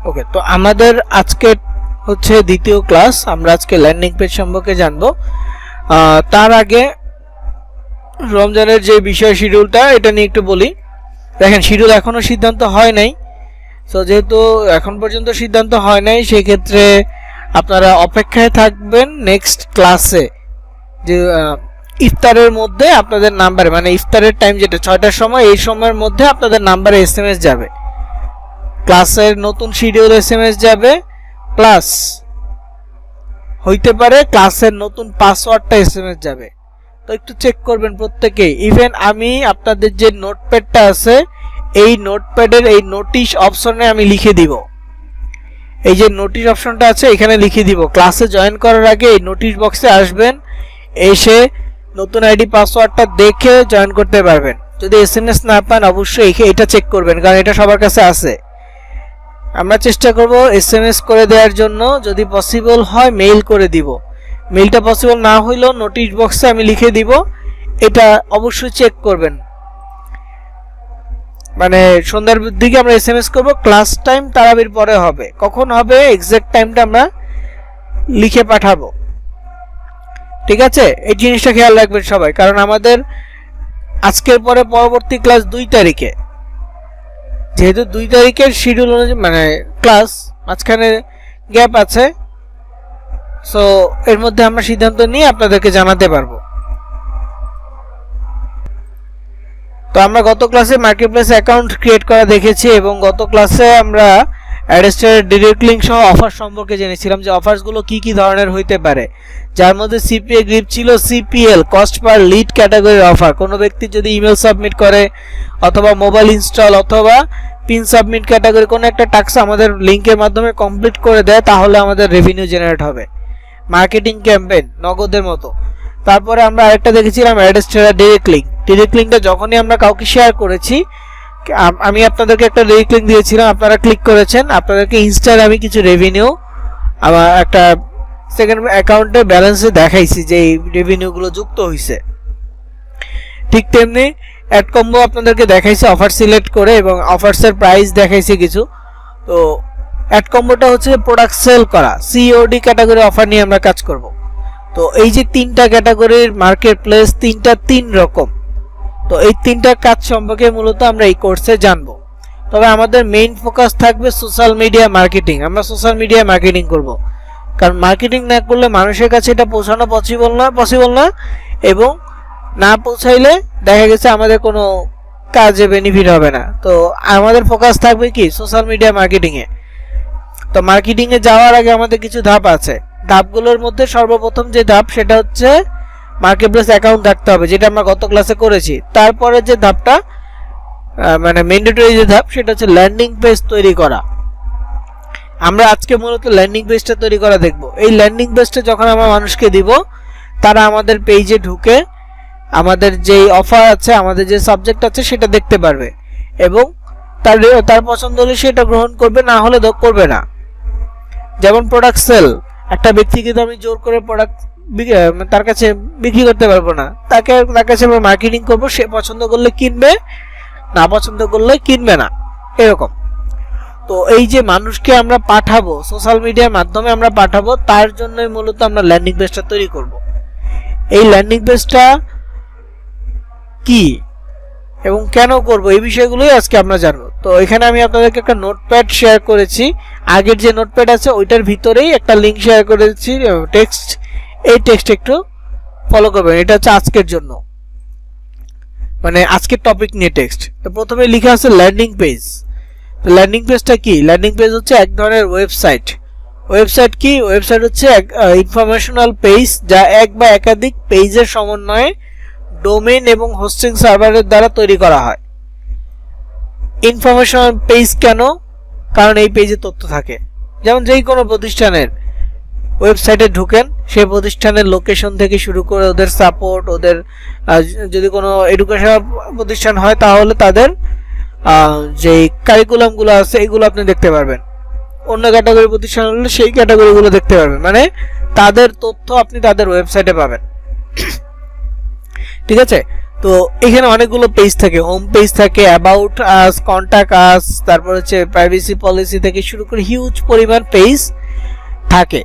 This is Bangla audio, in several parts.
ওকে, তো আমাদের আজকে হচ্ছে দ্বিতীয় ক্লাস। আমরা আজকে ল্যান্ডিং পেজ সম্পর্কে জানবো। তার আগে রমজানের যে বিষয় শিডিউলটা এটা নিয়ে একটু বলি। দেখেন, শিডিউল এখনো সিদ্ধান্ত হয় নাই। সো যেহেতু এখন পর্যন্ত সিদ্ধান্ত হয় নাই, সেই ক্ষেত্রে আপনারা অপেক্ষায় থাকবেন নেক্সট ক্লাসে, যে ইফতারের মধ্যে আপনাদের নাম্বারে, মানে ইফতারের টাইম যেটা 6টার সময়, এই সময়ের মধ্যে আপনাদের নাম্বারে SMS যাবে, ক্লাসের নতুন শিডিউল SMS যাবে, প্লাস হইতে পারে ক্লাসের নতুন পাসওয়ার্ডটা SMS যাবে। তো একটু চেক করবেন প্রত্যেকেই। ইভেন আমি আপনাদের যে নোটপ্যাডটা আছে, এই নোটপ্যাডের এই নোটিশ অপশনে আমি লিখে দিব, এই যে নোটিশ অপশনটা আছে এখানে লিখে দিব। ক্লাসে জয়েন করার আগে এই নোটিশ বক্সে আসবেন, এসে নতুন আইডি পাসওয়ার্ডটা দেখে জয়েন করতে পারবেন। যদি SMS না পান অবশ্যই এটা চেক করবেন, কারণ এটা সবার কাছে আছে। আমরা চেষ্টা করব SMS করে দেওয়ার জন্য, যদি পসিবল হয় মেইল করে দিব। মেইলটা পসিবল না হইলেও নোটিশ বক্সে আমি লিখে দিব, এটা অবশ্যই চেক করবেন। মানে সন্ধ্যার দিকে আমরা SMS করব, ক্লাস টাইম তারাবির পরে হবে। কখন হবে এক্সাক্ট টাইমটা আমরা লিখে পাঠাবো, ঠিক আছে? এই জিনিসটা খেয়াল রাখবেন সবাই, কারণ আমাদের আজকের পরে পরবর্তী ক্লাস 2 তারিখে, যেহেতু 2 তারিখের শিডিউল অনুযায়ী মানে ক্লাস মাঝখানে গ্যাপ আছে, সো এর মধ্যে আমরা সিদ্ধান্ত নিয়ে আপনাদেরকে জানাতে পারবো। তো আমরা গত ক্লাসে মার্কেটপ্লেস অ্যাকাউন্ট ক্রিয়েট করা দেখেছি, এবং গত ক্লাসে আমরা অ্যাডস্টার ডিরেক্ট লিঙ্ক সহ অফার সম্পর্কে জেনেছিলাম, যে অফারসগুলো কি কি ধরনের হইতে পারে, যার মধ্যে CPA গ্রিপ ছিল, CPL কস্ট পার লিড ক্যাটাগরির অফার। কোনো ব্যক্তি যদি ইমেল সাবমিট করে, অথবা মোবাইল ইনস্টল, অথবা পিন সাবমিট ক্যাটাগরি কোনো একটা টাস্ক আমাদের লিঙ্কের মাধ্যমে কমপ্লিট করে দেয়, তাহলে আমাদের রেভিনিউ জেনারেট হবে। মার্কেটিং ক্যাম্পেইন নগদের মতো। তারপরে আমরা আরেকটা দেখেছিলাম অ্যাডস্টার ডিরেক্ট লিঙ্ক। ডিরেক্ট লিঙ্কটা যখনই আমরা কাউকে শেয়ার করেছি, আমি আপনাদেরকে একটা ডিরেক্ট লিঙ্ক দিয়েছিলাম, আপনারা ক্লিক করেছেন, আপনাদেরকে ইনস্টাগ্রামে কিছু রেভিনিউ আমার একটা সেকেন্ড অ্যাকাউন্টে ব্যালেন্সে দেখাইছি যে এই রেভিনিউগুলো যুক্ত হয়েছে। ঠিক তেমনি অ্যাড কম্বো আপনাদেরকে দেখাইছে অফার সিলেক্ট করে, এবং অফারসের প্রাইস দেখাইছে কিছু। তো অ্যাড কম্বোটা হচ্ছে প্রোডাক্ট সেল করা, COD ক্যাটাগরি অফার নিয়ে আমরা কাজ করব। তো এই যে 3টা ক্যাটাগরির মার্কেট প্লেস, 3টা 3 রকম। তো এই 3টা কাজ সম্পর্কে মূলত আমরা এই কোর্সে জানবো। তবে আমাদের মেইন ফোকাস থাকবে সোশ্যাল মিডিয়া মার্কেটিং। আমরা সোশ্যাল মিডিয়া মার্কেটিং করব, কারণ মার্কেটিং না করলে মানুষের কাছে এটা পৌঁছানো পসিবল না, এবং না পৌঁছাইলে দেখা গেছে আমাদের কোনো কাজে বেনিফিট হবে না। তো আমাদের ফোকাস থাকবে কি সোশ্যাল মিডিয়া মার্কেটিংয়ে। তো মার্কেটিংয়ে যাওয়ার আগে আমাদের কিছু ধাপ আছে। ধাপগুলোর মধ্যে সর্বপ্রথম যে ধাপ, সেটা হচ্ছে মার্কেটপ্লেস অ্যাকাউন্ট থাকতে হবে, যেটা আমরা গত ক্লাসে করেছি। তারপরে যে ধাপটা মানে ম্যান্ডেটরি যে ধাপ, সেটা হচ্ছে ল্যান্ডিং পেজ তৈরি করা। আমরা আজকে মূলত ল্যান্ডিং পেজটা তৈরি করা দেখব। এই ল্যান্ডিং পেজটা যখন আমরা মানুষকে দিব, তারা আমাদের পেজে ঢুকে আমাদের যে অফার আছে, আমাদের যে সাবজেক্ট আছে সেটা দেখতে পারবে, এবং তার পছন্দ হলে সেটা গ্রহণ করবে, না হলে করবে না। যেমন প্রোডাক্ট সেল, একটা ব্যক্তিকে তো আমি জোর করে প্রোডাক্ট তার কাছে বিক্রি করতে পারবো না, তার কাছে আমরা মার্কেটিং করবো, সে পছন্দ করলে কিনবে, না পছন্দ করলে কিনবে না, এরকম। তো এই যে মানুষকে আমরা পাঠাবো, সোশ্যাল মিডিয়ার মাধ্যমে আমরা পাঠাবো, তার জন্যই মূলত আমরা ল্যান্ডিং পেজটা তৈরি করব। এই ল্যান্ডিং পেজটা কি এবং কেন করব, এই বিষয়গুলোই আজকে আমরা জানবো। তো এখানে আমি আপনাদেরকে একটা নোটপ্যাড শেয়ার করেছি, আগের যে নোটপ্যাড আছে ওইটার ভিতরেই একটা লিঙ্ক শেয়ার করেছি, টেক্সট। এই টেক্সট একটু ফলো করবেন, এটা হচ্ছে আজকের জন্য, মানে আজকের টপিক নিয়ে টেক্সট। তো প্রথমে লেখা আছে ল্যান্ডিং পেজ। তো ল্যান্ডিং পেজটা কি? ল্যান্ডিং পেজ হচ্ছে এক ধরনের ওয়েবসাইট। ওয়েবসাইট কি? ওয়েবসাইট হচ্ছে ইনফরমেশনাল পেজ, যা এক বা একাধিক পেজের সমন্বয়ে ডোমেইন এবং হোস্টিং সার্ভারের দ্বারা তৈরি করা হয়। ইনফরমেশনাল পেজ কেন? কারণ এই পেজে তথ্য থাকে। যেমন যেই কোনো প্রতিষ্ঠানের ওয়েবসাইটে ঢুকেন, সেই প্রতিষ্ঠানের লোকেশন থেকে শুরু করে ওদের সাপোর্ট, ওদের যদি কোনো এডুকেশনাল প্রতিষ্ঠান হয় তাহলে তাদের যে কারিকুলামগুলো আছে এগুলো আপনি দেখতে পারবেন। অন্য ক্যাটাগরি প্রতিষ্ঠান হলে সেই ক্যাটাগরিগুলো দেখতে পারবেন, মানে তাদের তথ্য আপনি তাদের ওয়েবসাইটে পাবেন, ঠিক আছে? তো তো এখানে অনেকগুলো পেজ থাকে, হোম পেজ থাকে, অ্যাবাউট আস, কন্ট্যাক্ট আস, তারপর হচ্ছে প্রাইভেসি পলিসি থেকে শুরু করে হিউজ পরিমাণ পেজ থাকে,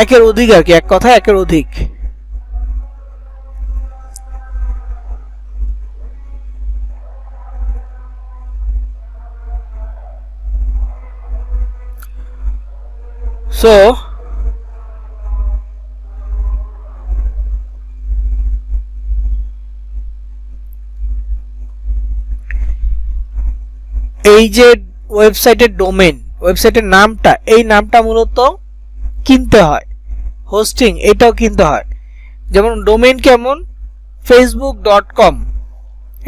একের অধিক আর কি, এক কথা একের অধিক। সো এই যে ওয়েবসাইটের ডোমেন, ওয়েবসাইটের নামটা, এই নামটা মূলত কিনতে হয়, হোস্টিং এটাও কিনতে হয়। যেমন ডোমেন কেমন, facebook.com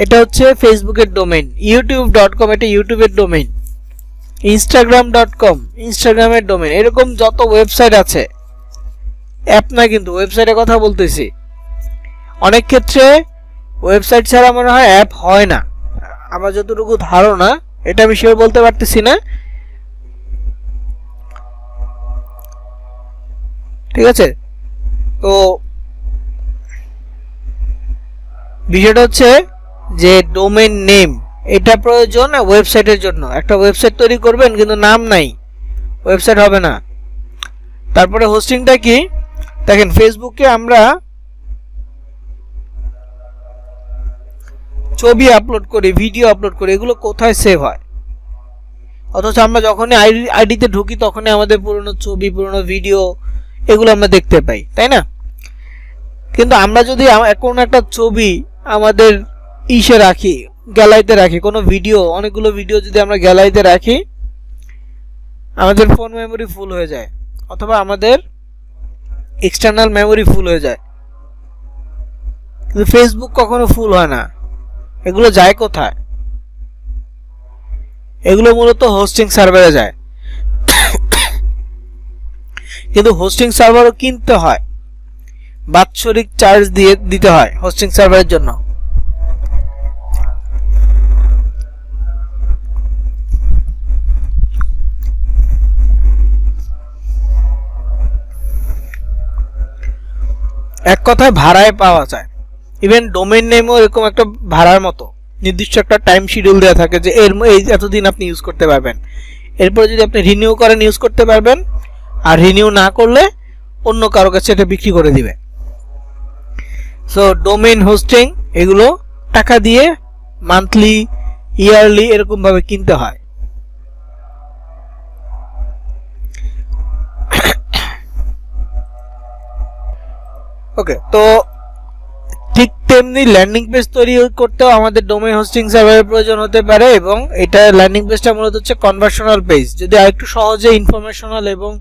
এটা হচ্ছে ফেসবুকের ডোমেন, youtube.com এটা ইউটিউবের ডোমেন, instagram.com ইনস্টাগ্রামের ডোমেন। এরকম যত ওয়েবসাইট আছে, অ্যাপ না কিন্তু ওয়েবসাইটের কথা বলতেছি। অনেক ক্ষেত্রে ওয়েবসাইট ছাড়া মনে হয় অ্যাপ হয় না, আমার যতটুকু ধারণা, এটা আমি শিওর বলতে পারতেছি না, ঠিক আছে। তো বিষয়টা হচ্ছে যে ডোমেন নেম এটা প্রয়োজন ওয়েবসাইটের জন্য। একটা ওয়েবসাইট তৈরি করবেন কিন্তু নাম নাই, ওয়েবসাইট হবে না। তারপরে হোস্টিংটা কি, দেখেন ফেসবুকে আমরা ছবি আপলোড করি, ভিডিও আপলোড করি, এগুলো কোথায় সেভ হয়? অথচ আমরা যখনই আইডিতে ঢুকি তখনই আমাদের পুরনো ছবি, পুরনো ভিডিও এগুলো আমরা দেখতে পাই, তাই না? কিন্তু আমরা যদি কোনো একটা ছবি আমাদের ইসে রাখি, গ্যালারিতে রাখি, কোনো ভিডিও, অনেকগুলো ভিডিও যদি আমরা গ্যালারিতে রাখি, আমাদের ফোন মেমোরি ফুল হয়ে যায়, অথবা আমাদের এক্সটার্নাল মেমোরি ফুল হয়ে যায়। কিন্তু ফেসবুক কখনো ফুল হয় না। এগুলো যায় কোথায়? এগুলো মূলত হোস্টিং সার্ভারে যায়। কিন্তু হোস্টিং সার্ভারও কিনতে হয়, বাৎসরিক চার্জ দিতে হয় হোস্টিং সার্ভারের জন্য। এক কথায় ভাড়ায় পাওয়া যায়। ইভেন ডোমেন নেমও এরকম একটা ভাড়ার মতো, নির্দিষ্ট একটা টাইম শিডিউল দেওয়া থাকে যে এই এতদিন আপনি ইউজ করতে পারবেন, এরপরে যদি আপনি রিনিউ করেন ইউজ করতে পারবেন, আর রিনিউ না করলে অন্য কারো কাছে এটা বিক্রি করে দিবে। সো ডোমেন হোস্টিং এগুলো টাকা দিয়ে মান্থলি, ইয়ারলি এরকম ভাবে কিনতে হয়। ওকে, তো ঠিক তেমনি ল্যান্ডিং পেজ তৈরি করতেও আমাদের ডোমেইন হোস্টিং সার্ভারের প্রয়োজন হতে পারে, এবং এটা ল্যান্ডিং পেজটা মূলত হচ্ছে কনভার্সনাল পেজ। যদি আরেকটু সহজে ইনফরমেশনাল এবং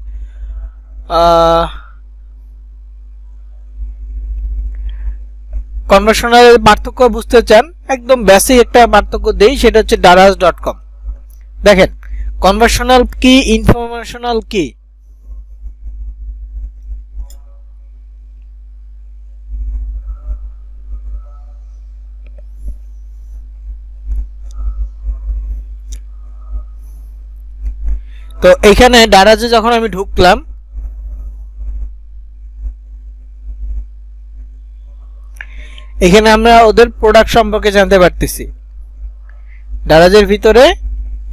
কনভার্সনাল পার্থক্য বুঝতে চান, একদম বেসিক একটা পার্থক্য দেই, সেটা হচ্ছে daraz.com। দেখেন কনভার্সনাল কি, ইনফরমেশনাল কি। তো এখানে দারাজে যখন আমি ঢুকলাম, এখানে আমরা ওদের প্রোডাক্ট সম্পর্কে জানতে পারতেছি। দারাজের ভিতরে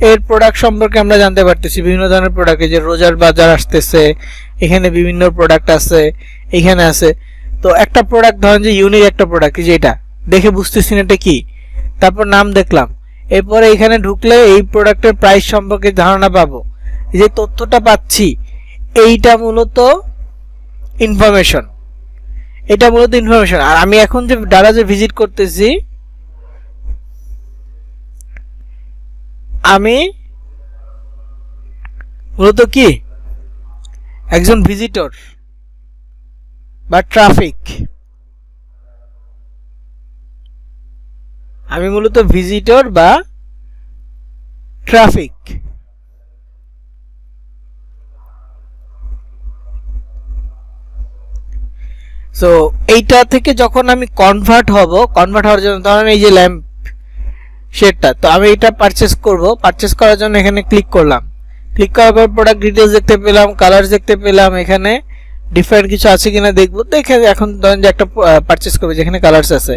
এর প্রোডাক্ট সম্পর্কে আমরা জানতে পারতেছি, বিভিন্ন ধরনের প্রোডাক্ট, এই যে রোজার বাজার আসতেছে, এখানে বিভিন্ন প্রোডাক্ট আছে, এখানে আছে। তো একটা প্রোডাক্ট ধরেন যে ইউনিক একটা প্রোডাক্ট, যে এটা দেখে বুঝতেছি না এটা কি, তারপর নাম দেখলাম, এরপরে এখানে ঢুকলে এই প্রোডাক্টের প্রাইস সম্পর্কে ধারণা পাবো, যে তথ্যটা পাচ্ছি, এইটা মূলত ইনফরমেশন। এটা মূলত ইনফরমেশন। আর আমি এখন যে দারাজে ভিজিট করতেছি, আমি মূলত কি একজন ভিজিটর বা ট্রাফিক। আমি মূলত ভিজিটর বা ট্রাফিক। সো এইটা থেকে যখন আমি কনভার্ট হওয়ার জন্য, ধরেন এই যে ল্যাম্প শেডটা, তো আমি এটা পারচেস করব। পারচেস করার জন্য এখানে ক্লিক করলাম, ক্লিক করার পর প্রোডাক্ট ডিটেলস দেখতে পেলাম, কালার্স দেখতে পেলাম, এখানে ডিফারেন্ট কিছু আছে কিনা দেখবো। দেখে এখন ধরেন যে একটা পারচেস করবে যেখানে কালার্স আছে,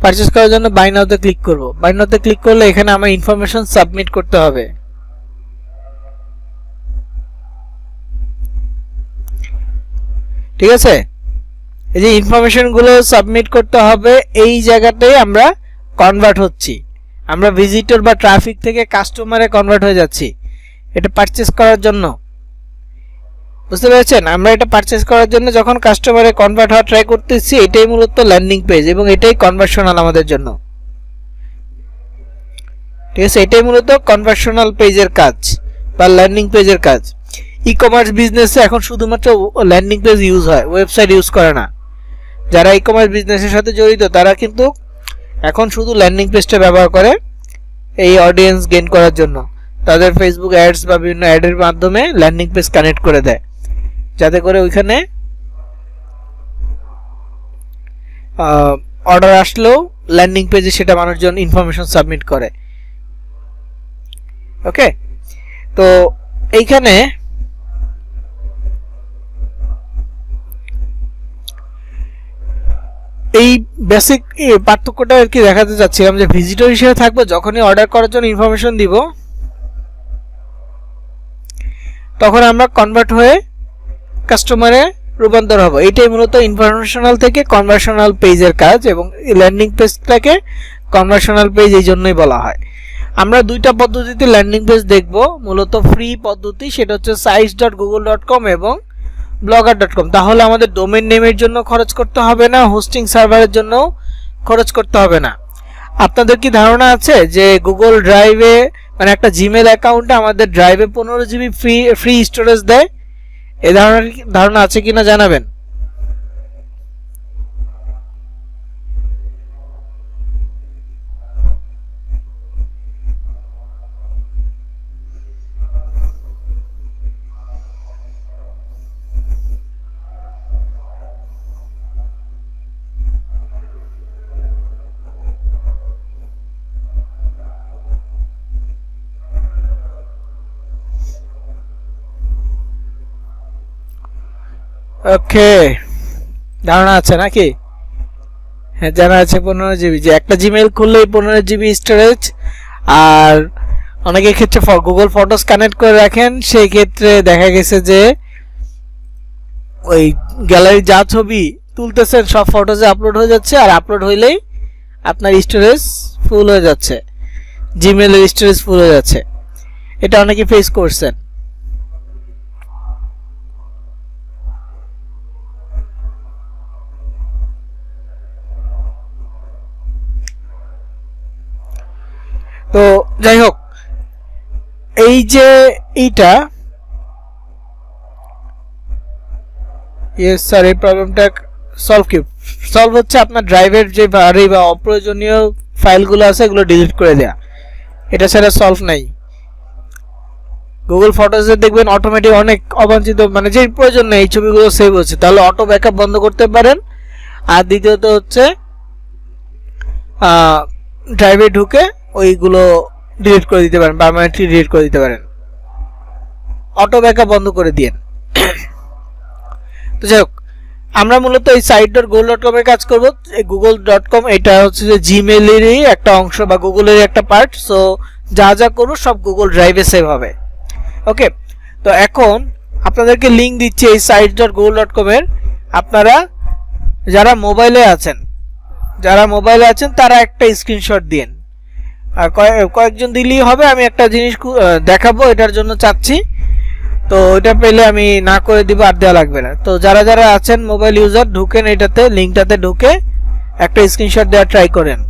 পারচেজ করার জন্য বাই নাওতে ক্লিক করব। বাই নাওতে ক্লিক করলে এখানে আমার ইনফরমেশন সাবমিট করতে হবে। ঠিক আছে, এই যে ইনফরমেশন গুলো সাবমিট করতে হবে, এই জায়গাটাই আমরা কনভার্ট হচ্ছি, আমরা ভিজিটর বা ট্রাফিক থেকে কাস্টমারে কনভার্ট হয়ে যাচ্ছি এটা পারচেজ করার জন্য। বুঝতে পেরেছেন, আমরা এটা পারচেজ করার জন্য যখন কাস্টমারে কনভার্ট হওয়া ট্রাই করতেছি, এটাই মূলত ল্যান্ডিং পেজ এবং এটাই কনভার্সনাল আমাদের জন্য। ঠিক আছে, এটাই মূলত কনভার্সনাল পেজের কাজ বা ল্যান্ডিং পেজের কাজ। ই কমার্স বিজনেসে এখন শুধুমাত্র ল্যান্ডিং পেজ ইউজ হয়, ওয়েবসাইট ইউজ করে না। যারা ই কমার্স বিজনেসের সাথে জড়িত তারা কিন্তু এখন শুধু ল্যান্ডিং পেজটা ব্যবহার করে এই অডিয়েন্স গেইন করার জন্য। তাদের ফেসবুক অ্যাডস বা বিভিন্ন অ্যাডের মাধ্যমে ল্যান্ডিং পেজ কানেক্ট করে দেয়, যাতে করে ওইখানে অর্ডার আসলেও ল্যান্ডিং পেজে সেটা মানুষজন ইনফরমেশন সাবমিট করে। ওকে, তো এইখানে এই বেসিক পার্থক্যটা আর কি দেখাতে চাচ্ছিলাম যে ভিজিটর হিসেবে থাকবো, যখনই অর্ডার করার জন্য ইনফরমেশন দিব তখন আমরা কনভার্ট হয়ে কাস্টমারে রূপান্তর হব। এটাই মূলত ইনফরমেশনাল থেকে কনভার্সনাল পেজের কাজ, এবং ল্যান্ডিং পেজটাকে কনভার্সনাল পেজ এই জন্যই বলা হয়। আমরা দুইটা পদ্ধতিতে ল্যান্ডিং পেজ দেখব, মূলত ফ্রি পদ্ধতি, সেটা হচ্ছে sites.google.com এবং blogger.com। তাহলে আমাদের ডোমেইন নেমের জন্য খরচ করতে হবে না, হোস্টিং সার্ভারের জন্য খরচ করতে হবে না। আপনাদের কি ধারণা আছে যে গুগল ড্রাইভে মানে একটা জিমেল অ্যাকাউন্টে আমাদের ড্রাইভে 15 জিবি ফ্রি স্টোরেজ দেয়? এই ধারণা আছে কিনা জানাবেন। ওকে, ধারণা আছে নাকি? হ্যাঁ, জানা আছে 15 জিবি, যে একটা জিমেইল খুললেই 15 জিবি স্টোরেজ। আর অনেকের ক্ষেত্রে গুগল ফটোস কানেক্ট করে রাখেন, সেই ক্ষেত্রে দেখা গেছে যে ওই গ্যালারি যা ছবি তুলতেছেন সব ফটোজে আপলোড হয়ে যাচ্ছে, আর আপলোড হইলেই আপনার স্টোরেজ ফুল হয়ে যাচ্ছে, জিমেইলের স্টোরেজ ফুল হয়ে যাচ্ছে। এটা অনেকে ফেস করছেন। তো যাই হোক, এই যে এইটা ইয়েস স্যার, এই প্রবলেমটা সলভ হচ্ছে আপনার ড্রাইভের যে ভারী বা অপ্রয়োজনীয় ফাইলগুলো আছে এগুলো ডিলিট করে দেয়া, এটা ছাড়া সলভ নাই। গুগল ফটোজে দেখবেন অটোমেটিক অনেক অবাঞ্ছিত মানে যে প্রয়োজন নেই এই ছবিগুলো সেভ হচ্ছে, তাহলে অটো ব্যাকআপ বন্ধ করতে পারেন। আর দ্বিতীয়ত হচ্ছে ড্রাইভে ঢুকে ওইগুলো ডিলিট করে দিতে পারেন, পার্মানেন্টলি ডিলিট করে দিতে পারেন, অটো ব্যাকআপ বন্ধ করে দিন। তো যাই হোক, আমরা মূলত এই site.google.com এর কাজ করব। এই google.com এটা হচ্ছে যে জিমেইলেরই একটা অংশ বা গুগলের একটা পার্ট, সো যা যা করব সব গুগল ড্রাইভে সেভ হবে। ওকে, তো এখন আপনাদেরকে লিংক দিচ্ছি এই sites.google.com এর। আপনারা যারা মোবাইলে আছেন তারা একটা স্ক্রিনশট দিন, আর কয়েকজন দিলেই হবে। আমি একটা জিনিস দেখাবো, এটার জন্য চাচ্ছি, তো এটা পেলে আমি না করে দিব, আর দেওয়া লাগবে না। তো যারা যারা আছেন মোবাইল ইউজার, ঢুকেন এটাতে, লিঙ্কটাতে ঢুকে একটা স্ক্রিনশট দেওয়া ট্রাই করেন।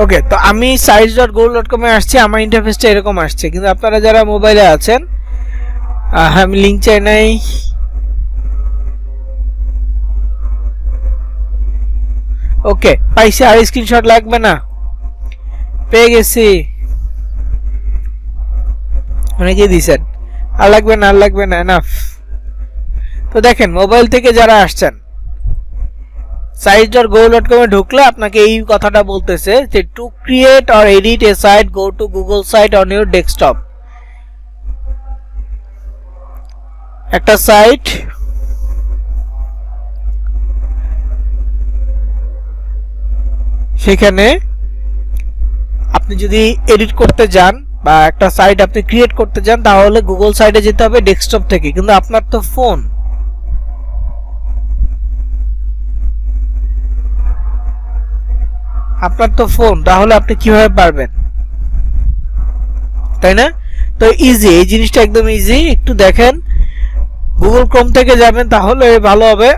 ওকে, তো আমি sites.google.com এ আসছি, আমার ইন্টারফেসটা এরকম আসছে, কিন্তু আপনারা যারা মোবাইলে আছেন, আমি লিংক চাই নাই। ওকে, পাইছি, আর স্ক্রিনশট লাগবে না, পেয়ে গেছি। অনেকেই দিছেন, আর লাগবে না এনাফ। তো দেখেন মোবাইল থেকে যারা আসছেন sites.google.com এ ঢুকলে আপনাকে এই কথাটা বলতেছে যে to create or edit a site go to Google site on your desktop. একটা সাইট সেখানে আপনি যদি এডিট করতে যান বা একটা সাইট আপনি ক্রিয়েট করতে যান তাহলে গুগল সাইটে যেতে হবে ডেস্কটপ থেকে, কিন্তু আপনার তো ফোন, তাহলে আপনি কিভাবে পারবেন, তাই না? তো ইজি, এই জিনিসটা একদম ইজি। একটু দেখেন, গুগল ক্রোম থেকে যাবেন তাহলে ভালো হবে।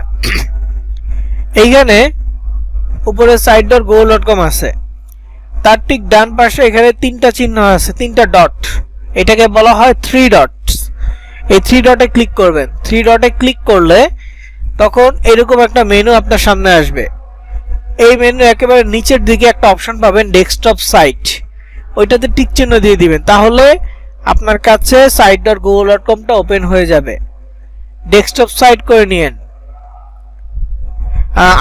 এইখানে উপরে site.google.com আছে, তার ঠিক ডান পাশে এখানে তিনটা চিহ্ন আছে, তিনটা ডট, এটাকে বলা হয় থ্রি ডটস। এই থ্রি ডটে ক্লিক করবেন। থ্রি ডটে ক্লিক করলে তখন এরকম একটা মেনু আপনার সামনে আসবে। এই মেনু একেবারে নিচের দিকে একটা অপশন পাবেন ডেস্কটপ সাইট, ওইটাতে টিক চিহ্ন দিয়ে দিবেন, তাহলে আপনার কাছে site.google.com-টা ওপেন হয়ে যাবে। ডেস্কটপ সাইট করে নিয়েন।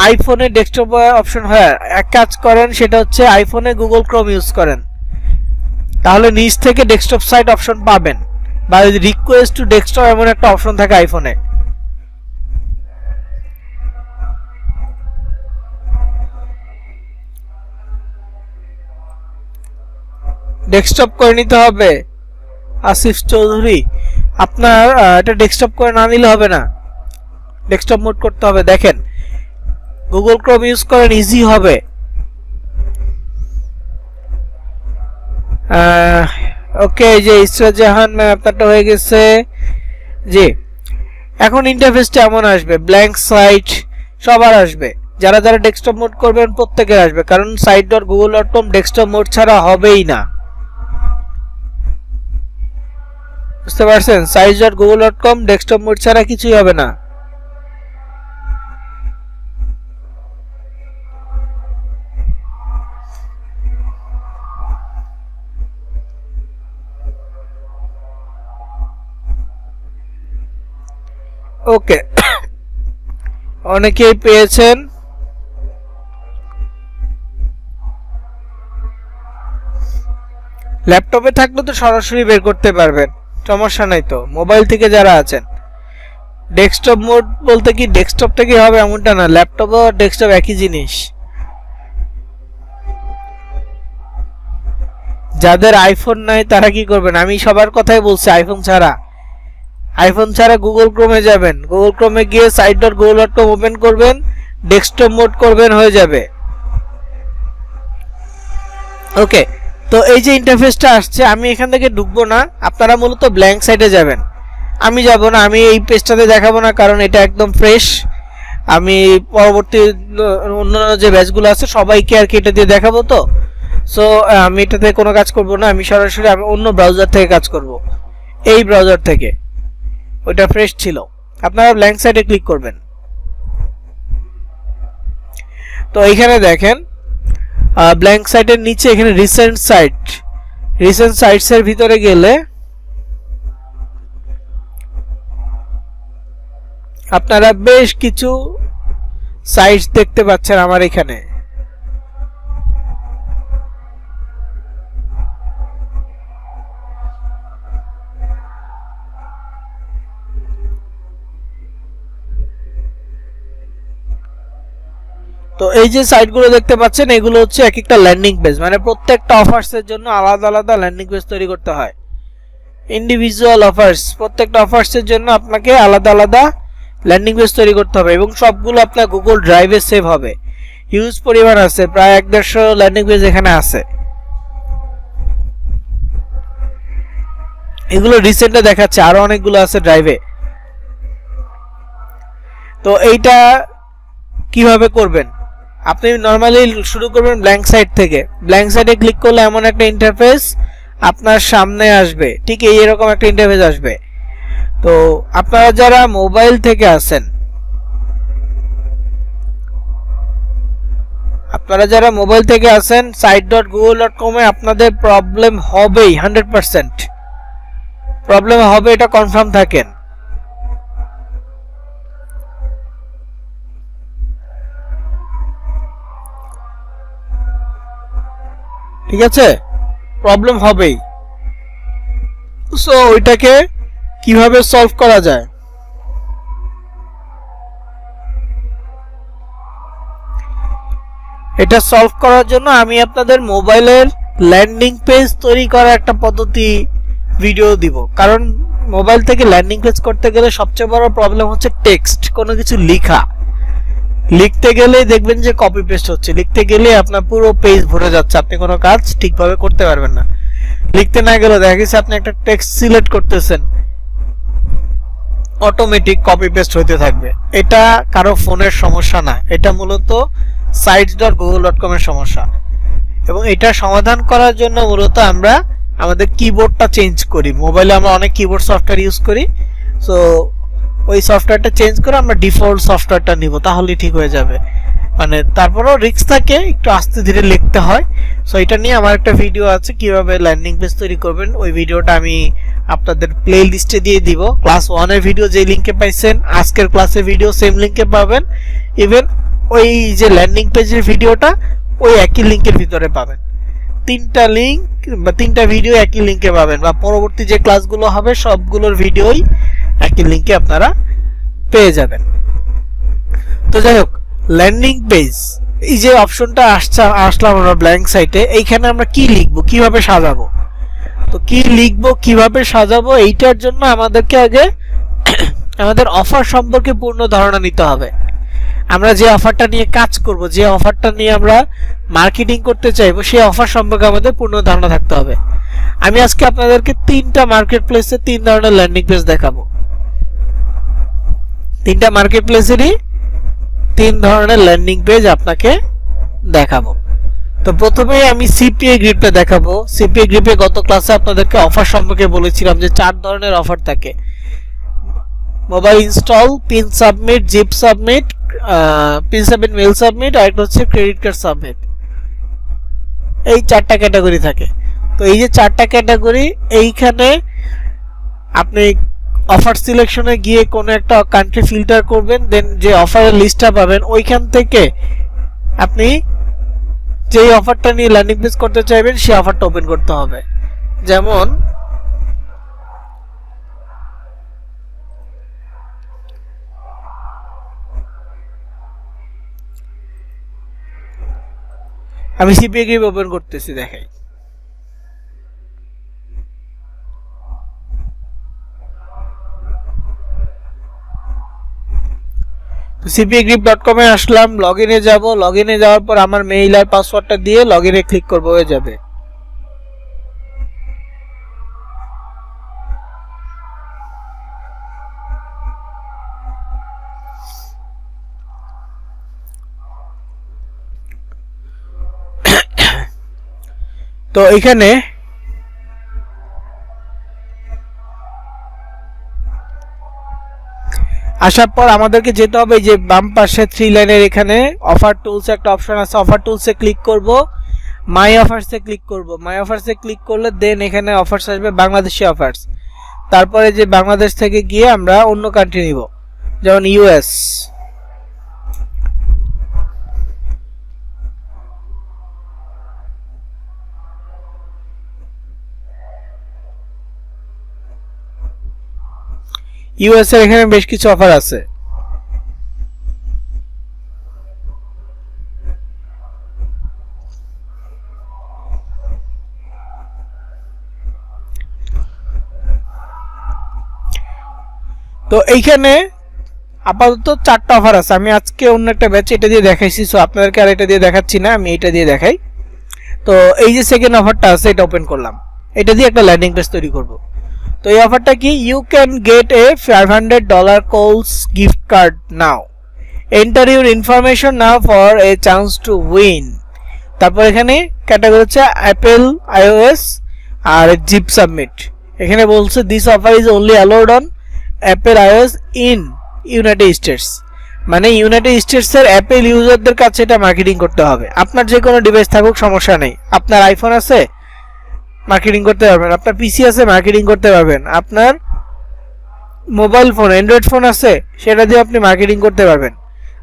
আইফোনে ডেস্কটপ অপশন হয়, এক কাজ করেন, সেটা হচ্ছে আইফোনে গুগল ক্রোম ইউজ করেন, তাহলে নিচ থেকে ডেস্কটপ সাইট অপশন পাবেন, বা রিকোয়েস্ট টু ডেস্কটপ এমন একটা অপশন থাকে আইফোনে। ডেস্কটপ করে নিতে হবে। আসিফ চৌধুরী, আপনার এটা ডেস্কটপ করে না নিলে হবে না, ডেস্কটপ মোড করতে হবে। দেখেন গুগল ক্রোম ইউজ করেন, ইজি হবে। ওকে, যে ইসরাত জাহান ম্যাম আপনারটা হয়ে গেছে। জি, এখন ইন্টারফেসটা এমন আসবে, ব্ল্যাঙ্ক সাইট সবার আসবে, যারা যারা ডেস্কটপ মোড করবেন প্রত্যেকের আসবে, কারণ site.google.com ডেস্কটপ মোড ছাড়া হবেই না, বুঝতে পারছেন? site.google.com ডেস্কটপ মোড ছাড়া কিছুই হবে না। ওকে, অনেকেই পেয়েছেন। ল্যাপটপে থাকলে তো সরাসরি বের করতে পারবেন, সমস্যা নাই। তো মোবাইল থেকে যারা আছেন, ডেস্কটপ মোড বলতে কি ডেস্কটপ থেকে হবে এমনটা না, ল্যাপটপ ও ডেস্কটপ একই জিনিস। যাদের আইফোন নাই তারা কি করবেন, আমি সবার কথাই বলছি, আইফোন ছাড়া গুগল ক্রোমে যাবেন, গুগল ক্রোমে গিয়ে site.google.com ওপেন করবেন, ডেস্কটপ মোড করবেন, হয়ে যাবে। ওকে, তো এই যে ইন্টারফেসটা আসছে, আমি এখান থেকে ঢুকবো না, আপনারা মূলত ব্ল্যাঙ্ক সাইটে যাবেন। আমি যাব না, আমি এই পেজটাতে দেখাবো না, কারণ এটা একদম ফ্রেশ। আমি পরবর্তী অন্যান্য যে ব্যাচগুলো আছে সবাইকে আর কি এটা দিয়ে দেখাবো, তো সো আমি এটাতে কোনো কাজ করব না, আমি সরাসরি অন্য ব্রাউজার থেকে কাজ করব, এই ব্রাউজার থেকে, ওইটা ফ্রেশ ছিল। আপনারা ব্ল্যাঙ্ক সাইটে ক্লিক করবেন। তো এইখানে দেখেন ব্ল্যাঙ্ক সাইটের নিচে এখানে রিসেন্ট সাইটস এর ভিতরে গেলে আপনারা বেশ কিছু সাইটস দেখতে পাচ্ছেন আমার এখানে। তো এই যে সাইটগুলো দেখতে পাচ্ছেন, এগুলো হচ্ছে এক একটা ল্যান্ডিং পেজ, মানে প্রত্যেকটা অফার্সের জন্য আলাদা আলাদা ল্যান্ডিং পেজ তৈরি করতে হয়। ইন্ডিভিজুয়াল অফার্স, প্রত্যেকটা অফার্সের জন্য আপনাকে আলাদা আলাদা ল্যান্ডিং পেজ তৈরি করতে হবে, এবং সবগুলো আপনার গুগল ড্রাইভে সেভ হবে। হিউজ পরিমাণ আছে, প্রায় 150 ল্যান্ডিং পেজ এখানে আছে। এগুলো রিসেন্টলি দেখাচ্ছে, আরো অনেকগুলো আছে ড্রাইভে। তো এইটা কিভাবে করবেন, আপনি নরমালি শুরু করবেন ব্ল্যাঙ্ক সাইট থেকে। ব্ল্যাঙ্ক সাইটে ক্লিক করলে এমন একটা ইন্টারফেস আপনার সামনে আসবে, ঠিক এইরকম একটা ইন্টারফেস আসবে। তো আপনারা যারা মোবাইল থেকে আছেন, site.google.com এ আপনাদের প্রবলেম হবেই, 100% প্রবলেম হবে, এটা কনফার্ম থাকেন। ঠিক আছে, প্রবলেম হবেই। সো ওইটাকে কিভাবে সলভ করা যায়, এটা সলভ করার জন্য আমি আপনাদের মোবাইলের ল্যান্ডিং পেজ তৈরি করার একটা পদ্ধতি ভিডিও দিব। কারণ মোবাইল থেকে ল্যান্ডিং পেজ করতে গেলে সবচেয়ে বড় প্রবলেম হচ্ছে টেক্সট, কোনো কিছু লিখা। লিখতে গেলে দেখবেন যে কপি পেস্ট হচ্ছে, লিখতে গেলে আপনার পুরো পেজ ভরে যাচ্ছে, আপনি কোনো কাজ ঠিকভাবে করতে পারবেন না। লিখতে না গেলে দেখা গেছে আপনি একটা টেক্সট সিলেক্ট করতেছেন, অটোমেটিক কপি পেস্ট হইতে থাকবে। এটা কারো ফোনের সমস্যা না, এটা মূলত sites.google.com এর সমস্যা। এবং এটা সমাধান করার জন্য মূলত আমরা আমাদের কিবোর্ডটা চেঞ্জ করি। মোবাইলে আমরা অনেক কিবোর্ড সফটওয়্যার ইউজ করি, সো ওই সফটওয়্যারটা চেঞ্জ করে আমরা ডিফল্ট সফটওয়্যারটা নিব, তাহলেই ঠিক হয়ে যাবে। মানে তারপরেও রিস্ক থাকে, একটু আস্তে ধীরে লিখতে হয়। সো এটা নিয়ে আমার একটা ভিডিও আছে কিভাবে ল্যান্ডিং পেজ তৈরি করবেন, ওই ভিডিওটা আমি আপনাদের প্লে লিস্টে দিয়ে দিব। ক্লাস 1 এর ভিডিও যে লিংকে পাইছেন, আজকের ক্লাসের ভিডিও সেম লিংকে পাবেন। ইভেন ওই যে ল্যান্ডিং পেজের ভিডিওটা ওই একই লিংকের ভিতরে পাবেন। 3টা লিংক বা 3টা ভিডিও একই লিংকে পাবেন, বা পরবর্তী যে ক্লাসগুলো হবে সবগুলোর ভিডিওই একই লিংকে আপনারা পেয়ে যাবেন। তো যাই হোক, ল্যান্ডিং পেজ, এই যে অপশনটা আসলাম আমরা ব্ল্যাঙ্ক সাইটে, এইখানে আমরা কি লিখবো, কিভাবে সাজাবো। তো কি লিখবো, কিভাবে সাজাবো, এইটার জন্য আমাদেরকে আগে আমাদের অফার সম্পর্কে পূর্ণ ধারণা নিতে হবে। আমরা যে অফারটা নিয়ে কাজ করব, যে অফারটা নিয়ে আমরা মার্কেটিং করতে চাইবো, সেই অফার সম্পর্কে আমাদের পূর্ণ ধারণা থাকতে হবে। আমি আজকে আপনাদেরকে 3টা মার্কেট প্লেসে 3 ধরনের ল্যান্ডিং পেজ দেখাবো। 3টা মার্কেট প্লেসেরই 3 ধরনের ল্যান্ডিং পেজ আপনাকে দেখাবো। তো প্রথমে আমি সিপিএ গ্রিপে দেখাবো। সিপিএ গ্রিপে গত ক্লাসে আপনাদেরকে অফার সম্পর্কে বলেছিলাম যে 4 ধরনের অফার থাকে: mobile install, pin submit, zip submit, pin submit, mail submit, আর একটা হচ্ছে ক্রেডিট কার্ড সাবমিট। এই 4টা ক্যাটাগরি থাকে। তো এই যে 4টা ক্যাটাগরি, এইখানে আপনি অফার সিলেকশনে গিয়ে কোনো একটা কান্ট্রি ফিল্টার করবেন, দেন যে অফারের লিস্টটা পাবেন ওইখান থেকে আপনি যেই অফারটা নিয়ে ল্যান্ডিং পেজ করতে চাইবেন সেই অফারটা ওপেন করতে হবে। যেমন আমি সিপিএ গ্রিপ ওপেন করতেছি, দেখাই। cpagrip.com এ আসলাম, লগইনে যাব। লগইনে যাওয়ার পর আমার মেইল আর পাসওয়ার্ডটা দিয়ে লগইনে ক্লিক করব, হয়ে যাবে। তো এখানে আসার পর আমাদেরকে যেতে হবে যে বাম পাশে 3 লাইনের এখানে অফার টুলস একটা অপশন আছে, অফার টুলসে ক্লিক করব, মাই অফারসে ক্লিক করব। মাই অফারসে ক্লিক করলে দেন এখানে অফারস আসবে, বাংলাদেশি অফারস। তারপরে যে বাংলাদেশ থেকে গিয়ে আমরা অন্য কান্ট্রি নিব, যেমন ইউএস। ইউএস এর এখানে বেশ কিছু অফার আছে। তো এইখানে আপাতত 4টা অফার আছে। আমি আজকে অন্য একটা ব্যাচ এটা দিয়ে দেখাইছি, সো আপনাদেরকে আর এটা দিয়ে দেখাচ্ছি না, আমি এটা দিয়ে দেখাই। তো এই যে সেকেন্ড অফারটা আছে, এটা ওপেন করলাম, এটা দিয়ে একটা ল্যান্ডিং পেজ তৈরি করব। তো এই অফারটা কি, ইউ ক্যান গেট এ $500 কলস gift card now, enter your information now for a chance to win. তারপর এখানে ক্যাটাগরি হচ্ছে অ্যাপেল, আইওএস আর জিপ সাবমিট। এখানে বলছে this offer is only allowed on Apple iOS in United states, মানে ইউনাইটেড স্টেটসের অ্যাপেল ইউজারদের কাছে এটা মার্কেটিং করতে হবে। আপনার যে কোনো ডিভাইস থাকুক সমস্যা নেই, আপনার আইফোন আছে মার্কেটিং করতে পারবেন, আপনার পিসি আছে মার্কেটিং করতে পারবেন, আপনার মোবাইল ফোন অ্যান্ড্রয়েড ফোন আছে সেটা দিয়ে আপনি মার্কেটিং করতে পারবেন।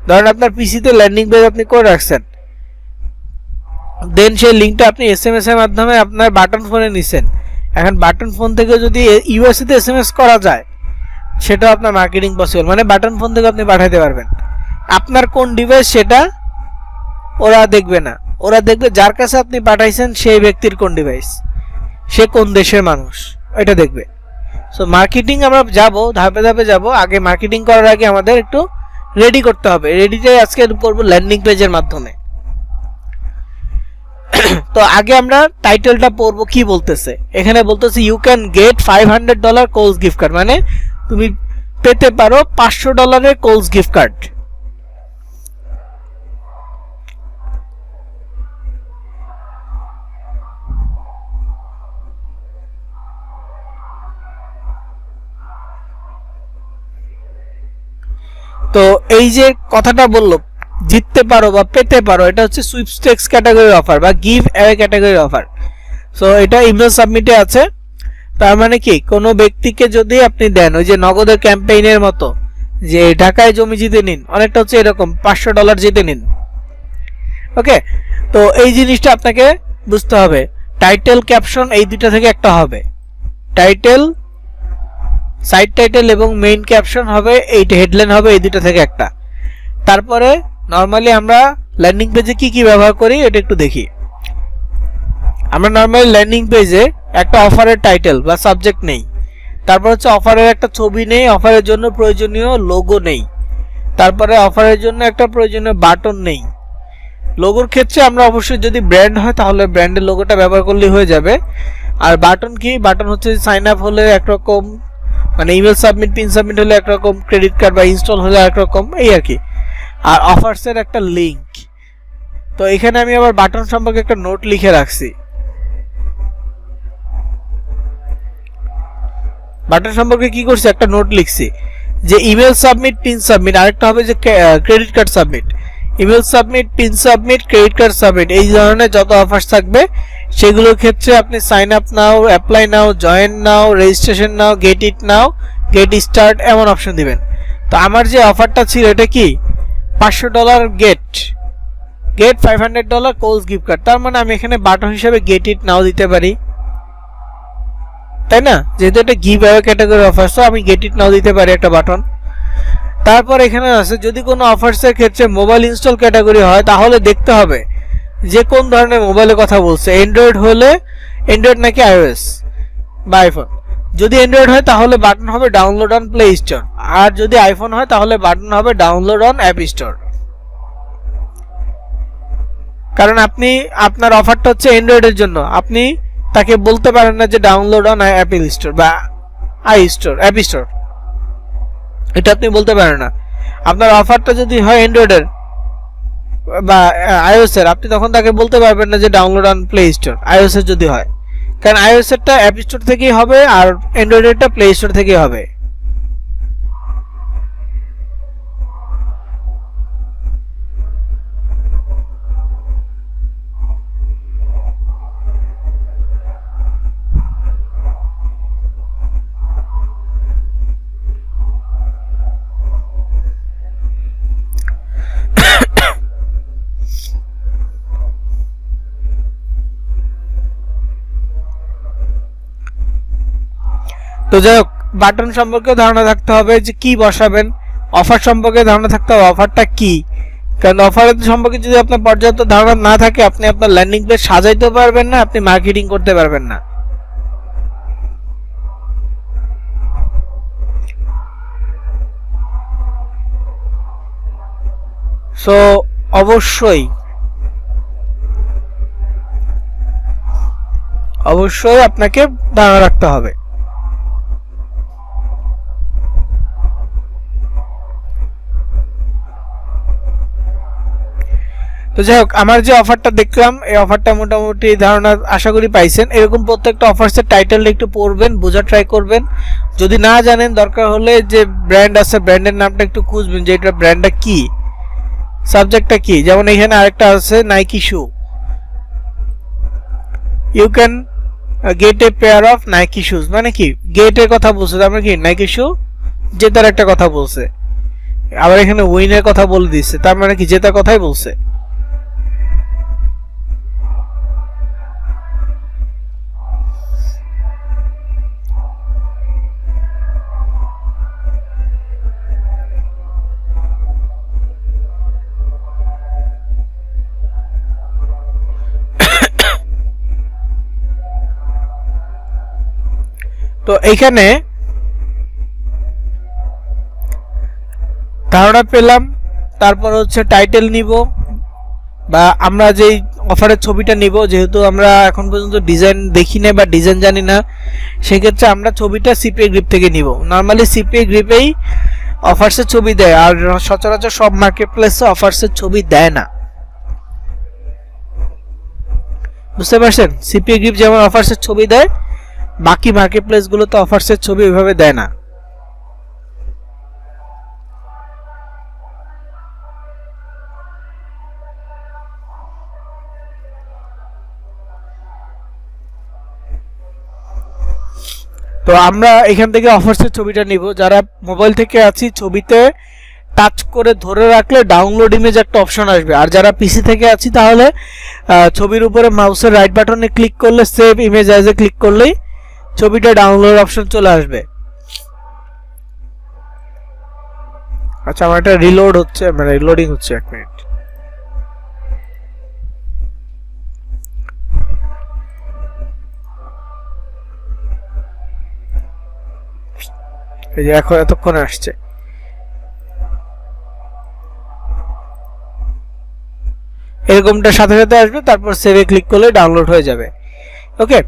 ধরেন আপনার পিসিতে ল্যান্ডিং পেজ আপনি করে রাখছেন, দেন সেই লিঙ্কটা আপনি এসএমএস এর মাধ্যমে আপনার বাটন ফোনে নিছেন। এখন বাটন ফোন থেকে যদি ইউএসএ তে এসএমএস করা যায় সেটা আপনার মার্কেটিং পসিবল, মানে বাটন ফোন থেকে আপনি পাঠাতে পারবেন। আপনার কোন ডিভাইস সেটা ওরা দেখবে না, ওরা দেখবে যার কাছে আপনি পাঠাইছেন সেই ব্যক্তির কোন ডিভাইস, সে কোন দেশের মানুষ, এটা দেখবে। সো মার্কেটিং আমরা যাব, ধাপে ধাপে যাব। আগে মার্কেটিং করার আগে আমাদের একটু রেডি করতে হবে। রেডিটাই আজকে করব ল্যান্ডিং পেজের মাধ্যমে। তো আগে আমরা টাইটেলটা পড়বো, কি বলতেছে এখানে। বলতেছে you can get $500 Coles gift card, মানে তুমি পেতে পারো $500 কোলস গিফট কার্ড। তো এই যে কথাটা বললো জিততে পারো বা পেতে পারো, এটা হচ্ছে সুইপস্টেক্স ক্যাটাগরির অফার বা গিভ অ্যাওয়ে ক্যাটাগরির অফার। সো এটা ইমেল সাবমিটে আছে। তার মানে কি, কোনো ব্যক্তিকে যদি আপনি দেন ওই যে নগদের ক্যাম্পেইনের মতো, যে ঢাকায় জমি জিতে নিন, অনেকটা হচ্ছে এরকম $500 জিতে নিন। ওকে, তো এই জিনিসটা আপনাকে বুঝতে হবে। টাইটেল ক্যাপশন এই দুটো থেকে একটা হবে। টাইটেল, সাইড টাইটেল এবং মেইন ক্যাপশন হবে, এই হেডলাইন হবে, এই দুটো থেকে একটা। তারপরে নরমালি আমরা ল্যান্ডিং পেজে কি কি ব্যবহার করি এটা একটু দেখি। আমরা নরমালি ল্যান্ডিং পেজে একটা অফারের টাইটেল বা সাবজেক্ট নেই, তারপর হচ্ছে অফারের একটা ছবি নেই, অফারের জন্য প্রয়োজনীয় লোগো নেই, তারপরে অফারের জন্য একটা প্রয়োজনীয় বাটন নেই। লোগোর ক্ষেত্রে আমরা অবশ্যই যদি ব্র্যান্ড হয় তাহলে ব্র্যান্ডের লোগোটা ব্যবহার করলেই হয়ে যাবে। আর বাটন কি, বাটন হচ্ছে সাইন আপ হলে একরকম, মানে ইমেল সাবমিট, পিন সাবমিট হলে একরকম, ক্রেডিট কার্ড বা ইনস্টল হলে একরকম, এই আর কি। আর অফার্সের একটা লিঙ্ক। তো এখানে আমি আবার বাটন সম্পর্কে একটা নোট লিখে রাখছি। বাটন সম্পর্কে কি করছি, একটা নোট লিখছি যে ইমেল সাবমিট, পিন সাবমিট, আরেকটা হবে যে credit card submit. Email submit, pin submit, credit card submit, এই ধরনের যত অফার্স থাকবে সেগুলোর ক্ষেত্রে আপনি sign up now, apply now, join now, registration now, get it now, get start এমন অপশন দিবেন। তো আমার যে অফারটা ছিল এটা কি, $500 গেট $500 কোলস গিফট কার্ড। তার মানে আমি এখানে বাটন হিসেবে গেট ইট নাও দিতে পারি, তাই না? যেহেতু এটা গিভ অ্যাওয়ে ক্যাটাগরি অফার, তো আমি গেট ইট নাও দিতে পারি একটা বাটন। তারপর এখানে আছে যদি কোনো অফার্সের ক্ষেত্রে মোবাইল ইনস্টল ক্যাটাগরি হয় তাহলে দেখতে হবে যে কোন ধরনের মোবাইলের কথা বলছে। অ্যান্ড্রয়েড হলে অ্যান্ড্রয়েড নাকি আইওএস বা আইফোন। যদি অ্যান্ড্রয়েড হয় তাহলে বাটন হবে ডাউনলোড অন প্লে স্টোর, আর যদি আইফোন হয় তাহলে বাটন হবে ডাউনলোড অন অ্যাপ স্টোর। কারণ আপনি আপনার অফারটা হচ্ছে অ্যান্ড্রয়েডের জন্য, আপনি তাকে বলতে পারেন না যে ডাউনলোড অন অ্যাপল স্টোর বা আই স্টোর, অ্যাপ স্টোর, এটা আপনি বলতে পারেন না। আপনার অফারটা যদি হয় অ্যান্ড্রয়েডের বা আইওএস এর, আপনি তখন তাকে বলতে পারবেন না যে download on play store, iOS এর যদি হয়। কারণ আইওএস এরটা অ্যাপ স্টোর থেকেই হবে আর অ্যান্ড্রয়েডেরটা প্লে স্টোর থেকেই হবে। তো যাই হোক, বাটন সম্পর্কে ধারণা থাকতে হবে যে কি বসাবেন, অফার সম্পর্কে ধারণা থাকতে হবে অফারটা কি। কারণ অফারের সম্পর্কে যদি আপনার পর্যাপ্ত ধারণা না থাকে আপনি আপনার ল্যান্ডিং পেজ সাজাইতে পারবেন না, আপনি মার্কেটিং করতে পারবেন না। সো অবশ্যই আপনাকে ধারণা রাখতে হবে। তো যাই হোক, আমার যে অফারটা দেখলাম এই অফারটা মোটামুটি ধারণা আশা করি পাইছেন। এরকম প্রত্যেকটা অফার্সের টাইটেলটা একটু পড়বেন, বোঝার ট্রাই করবেন। যদি না জানেন দরকার হলে যে ব্র্যান্ড আছে ব্র্যান্ডের নামটা একটু খুঁজবেন যে এটা ব্র্যান্ডটা কি, সাবজেক্টটা কি। যেমন এখানে আরেকটা আছে Nike shoe, you can get a pair of Nike shoes, মানে কি গেটের কথা বলছে, তার মানে কি নাইকি শু জেতার একটা কথা বলছে। আবার এখানে উইনের কথা বলে দিচ্ছে, তার মানে কি জেতার কথাই বলছে। তো এইখানে ধারণা পেলাম, তারপর হচ্ছে টাইটেল নিব বা আমরা যেই অফারের ছবিটা নিব, যেহেতু আমরা এখন পর্যন্ত ডিজাইন দেখি না বা ডিজাইন জানি না, সেক্ষেত্রে আমরা ছবিটা সিপিএ গ্রিপ থেকে নিব। নর্মালি সিপিএ গ্রিপেই অফার্সের ছবি দেয়, আর সচরাচর সব মার্কেট প্লেসে অফার্সের ছবি দেয় না, বুঝতে পারছেন? সিপিএ গ্রিপ যেমন অফার্সের ছবি দেয়, বাকি মার্কেট প্লেসগুলোতে অফার্সের ছবি ওইভাবে দেয় না। তো আমরা এখান থেকে অফার্সের ছবিটা নিব। যারা মোবাইল থেকে আছি, ছবিতে টাচ করে ধরে রাখলে ডাউনলোড ইমেজ একটা অপশন আসবে, আর যারা পিসি থেকে আছি তাহলে ছবির উপরে মাউসের রাইট বাটনে ক্লিক করলে save image as a click করলেই ছবিটা ডাউনলোড অপশন চলে আসবে। আচ্ছা, আমার এটা রিলোড হচ্ছে, মানে লোডিং হচ্ছে, 1 মিনিট। এই যে এখন এতক্ষণে আসছে। এরকমটা সাথে সাথে আসবে, তারপর সেভে ক্লিক করলে ডাউনলোড হয়ে যাবে। ওকে,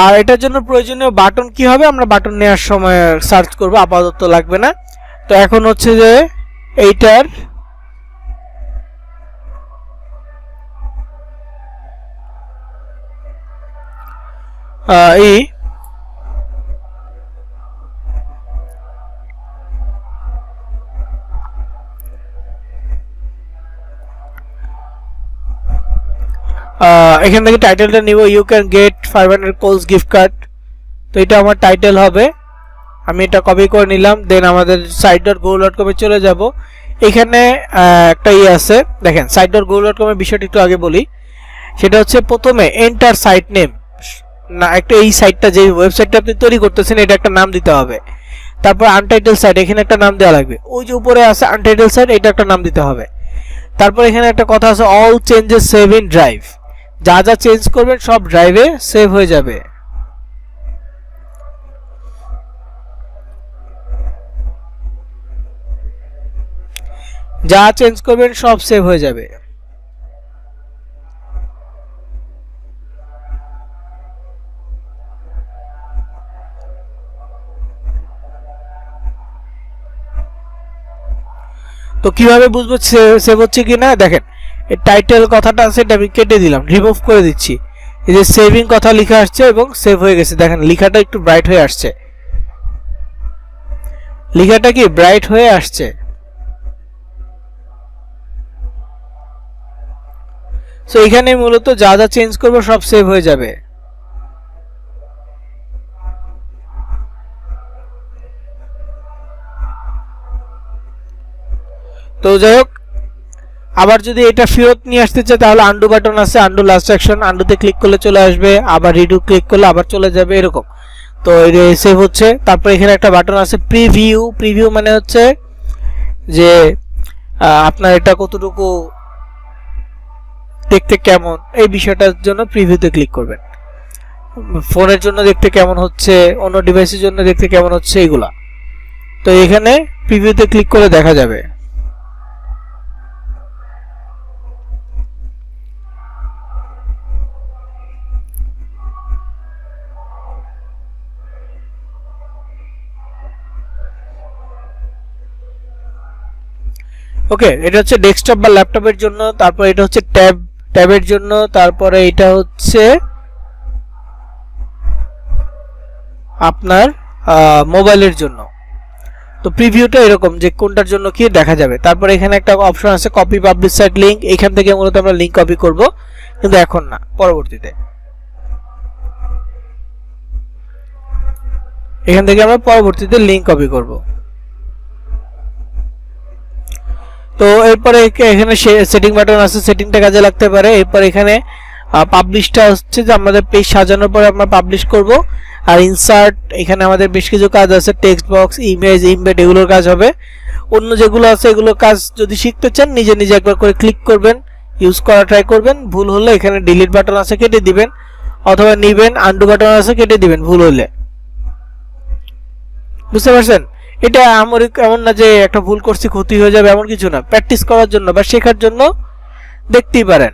আর এটার জন্য প্রয়োজনীয় বাটন কি হবে আমরা বাটন নেওয়ার সময় সার্চ করব, আপাতত লাগবে না। তো এখন হচ্ছে যে এইটার এখান থেকে টাইটেলটা নিব, you can get 500 Coles gift card. তো এটা আমার টাইটেল হবে, আমি এটা কপি করে নিলাম। দেন আমাদের site.google.com এ চলে যাব। এখানে একটা আছে, দেখেন site.google.com এর বিষয়টা একটু আগে বলি। সেটা হচ্ছে প্রথমে এন্টার সাইট নেম, না একটা এই সাইটটা যে ওয়েবসাইটটা আপনি তৈরি করতেছেন এটা একটা নাম দিতে হবে। তারপর আনটাইটেল সাইট, এখানে একটা নাম দেওয়া লাগবে। ওই যে উপরে আছে আনটাইটেল সাইট, এটা একটা নাম দিতে হবে। তারপর এখানে একটা কথা আছে, all changes save in drive, যা যা চেঞ্জ করবেন সব ড্রাইভে সেভ হয়ে যাবে। যা চেঞ্জ করবেন সব সেভ হয়ে যাবে। তো কিভাবে বুঝবো সেভ হচ্ছে কিনা? দেখেন এই টাইটেল কথাটা আছে, এটা আমি কেটে দিলাম, রিমুভ করে দিচ্ছি। এই যে সেভিং কথা লেখা আসছে এবং সেভ হয়ে গেছে। দেখেন লেখাটা একটু ব্রাইট হয়ে আসছে, লেখাটা কি ব্রাইট হয়ে আসছে। সো এখানে মূলত যা যা চেঞ্জ করবো সব সেভ হয়ে যাবে। তো যাই হোক, আবার যদি এটা ফেরত নিয়ে আসতে চাই তাহলে আন্ডু বাটন আছে, আন্ডু লাস্ট অ্যাকশন, আন্ডুতে ক্লিক করলে চলে আসবে, আবার রিডু ক্লিক করলে আবার চলে যাবে, এরকম। তো এই সেভ হচ্ছে। তারপর এখানে একটা বাটন আছে প্রিভিউ, প্রিভিউ মানে হচ্ছে যে আপনার এটা কতটুকু দেখতে কেমন, এই বিষয়টার জন্য প্রিভিউতে ক্লিক করবেন। ফোনের জন্য দেখতে কেমন হচ্ছে, অন্য ডিভাইসের জন্য দেখতে কেমন হচ্ছে, এগুলা। তো এখানে প্রিভিউতে ক্লিক করে দেখা যাবে। ওকে, এটা হচ্ছে ডেস্কটপ বা ল্যাপটপের জন্য। তারপর এটা হচ্ছে ট্যাবের জন্য। তারপরে এটা হচ্ছে আপনার মোবাইলের জন্য। তো প্রিভিউটা এরকম যে কোনটার জন্য কি দেখা যাবে। তারপর এখানে একটা অপশন আছে কপি পাবলিশ সাইট লিংক, এখান থেকে মূলত আমরা লিংক কপি করব, কিন্তু এখন না, পরবর্তীতে। এখান থেকে আমরা পরবর্তীতে লিংক কপি করব। তো এরপরে এখানে সেটিং বাটন আছে, সেটিংটা কাজে লাগতে পারে। এরপর এখানে পাবলিশটা হচ্ছে যে আমাদের পেজ সাজানোর পরে আমরা পাবলিশ করব। আর ইনসার্ট, এখানে আমাদের বেশ কিছু কাজ আছে, টেক্সট বক্স, ইমেজ, ইমবেড, এগুলোর কাজ হবে। অন্য যেগুলো আছে এগুলোর কাজ যদি শিখতে চান নিজে নিজে একবার করে ক্লিক করবেন, ইউজ করা ট্রাই করবেন। ভুল হলে এখানে ডিলিট বাটন আছে, কেটে দিবেন, অথবা নিবেন, আন্ডু বাটন আছে, কেটে দিবেন ভুল হলে। বুঝতে পারছেন? এটা আমার এমন না যে একটা ভুল করছি ক্ষতি হয়ে যাবে, এমন কিছু না। প্র্যাকটিস করার জন্য বা শেখার জন্য দেখতেই পারেন।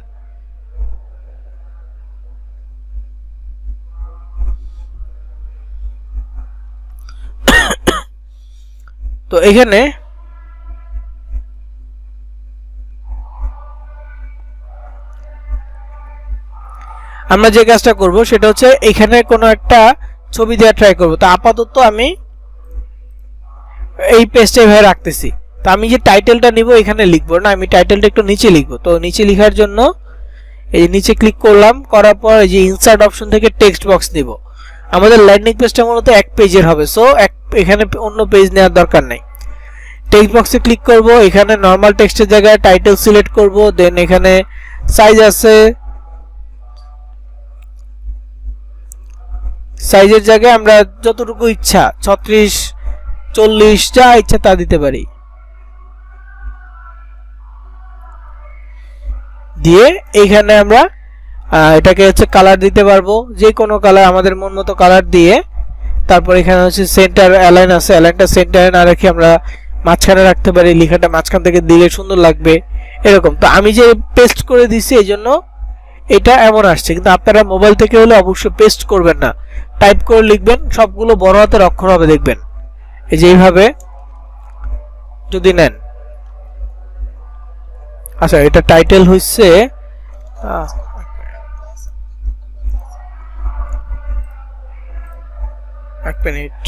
তো এখানে আমরা যে কাজটা করব সেটা হচ্ছে এখানে কোনো একটা ছবি দেওয়া ট্রাই করব। তো আপাতত আমি এই পেজটা এভাবে রাখতেছি। তো আমি যে টাইটেলটা নিব এখানে লিখবো না, আমি টাইটেলটা একটু নিচে লিখবো। তো নিচে লেখার জন্য এই নিচে ক্লিক করলাম, করার পর এই যে ইনসার্ট অপশন থেকে টেক্সট বক্স নিব। আমাদের ল্যান্ডিং পেজটা মূলত এক পেজের হবে, সো এখানে অন্য পেজ নেওয়ার দরকার নেই। টেক্সট বক্সে ক্লিক করব, এখানে নরমাল টেক্সটের জায়গায় টাইটেল সিলেক্ট করব, দেন এখানে সাইজ আছে, সাইজের জায়গায় আমরা যতটুকু ইচ্ছা 36 40 যা ইচ্ছা তা দিতে পারি। দিয়ে এইখানে আমরা এটাকে হচ্ছে কালার দিতে পারবো, যে কোনো কালার আমাদের মন মতো কালার দিয়ে। তারপর এখানে হচ্ছে সেন্টার অ্যালাইন আছে, অ্যালাইনটা সেন্টারে না রেখে আমরা মাঝখানে রাখতে পারি, লেখাটা মাঝখান থেকে দিলে সুন্দর লাগবে এরকম। তো আমি যে পেস্ট করে দিছি এই জন্য এটা এমন আসছে, কিন্তু আপনারা মোবাইল থেকে হলে অবশ্যই পেস্ট করবেন না, টাইপ করে লিখবেন, সবগুলো বড় হাতের অক্ষর হবে দেখবেন। এই যে এইভাবে যদি নেন, আচ্ছা এটা টাইটেল হচ্ছে এক মিনিট।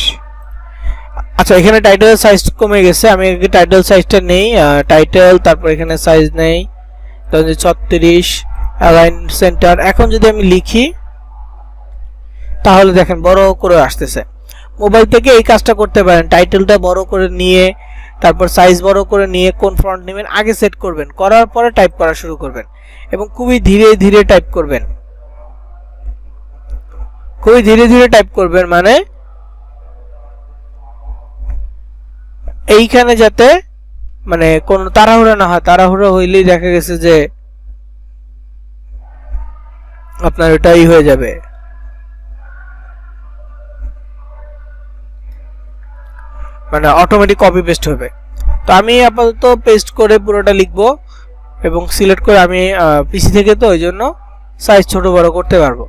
আচ্ছা এখানে টাইটেল সাইজ কমে গেছে, আমি টাইটেল সাইজটা নেই, টাইটেল তারপর এখানে সাইজ নেই 36 অ্যালাইন সেন্টার। এখন যদি আমি লিখি তাহলে দেখেন বড় করে আসতেছে। মোবাইল থেকে এই কাজটা করতে পারেন, টাইটেলটা বড় করে নিয়ে তারপর সাইজ বড় করে নিয়ে কোন ফন্ট নেবেন আগে সেট করবেন, করার পরে টাইপ করা শুরু করবেন এবং খুবই ধীরে ধীরে টাইপ করবেন, খুবই ধীরে ধীরে টাইপ করবেন। মানে এইখানে যাতে মানে কোন তাড়াহুড়া না হয়, তাড়াহুড়া হইলেই দেখা গেছে যে আপনার এটাই হয়ে যাবে, মানে অটোমেটিক কপি পেস্ট হবে। তো আমি আপাতত পেস্ট করে পুরোটা লিখবো এবং সিলেক্ট করে আমি পিসি থেকে তো ওই জন্য সাইজ ছোট বড় করতে পারবো।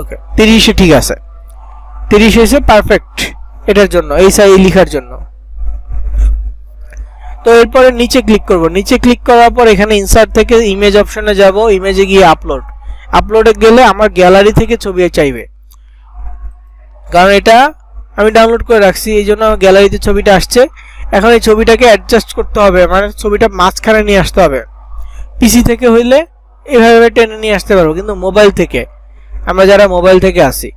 ওকে 30 ঠিক আছে, 30 হয়েছে পারফেক্ট এটার জন্য, এই সাইজ লেখার জন্য। তো এরপরে নিচে ক্লিক করব, নিচে ক্লিক করার পর এখানে ইনসার্ট থেকে ইমেজ অপশনে যাব, ইমেজে গিয়ে আপলোড, আপলোডে গেলে আমার গ্যালারি থেকে ছবি চাইবে, কারণ এটা আমি ডাউনলোড করে রাখছি এই জন্য আমার গ্যালারিতে ছবিটা আসছে। এখন এই ছবিটাকে অ্যাডজাস্ট করতে হবে, মানে ছবিটা মাঝখানে নিয়ে আসতে হবে। পিসি থেকে হইলে এভাবে টেনে নিয়ে আসতে পারবো, কিন্তু মোবাইল থেকে আমরা যারা মোবাইল থেকে আসি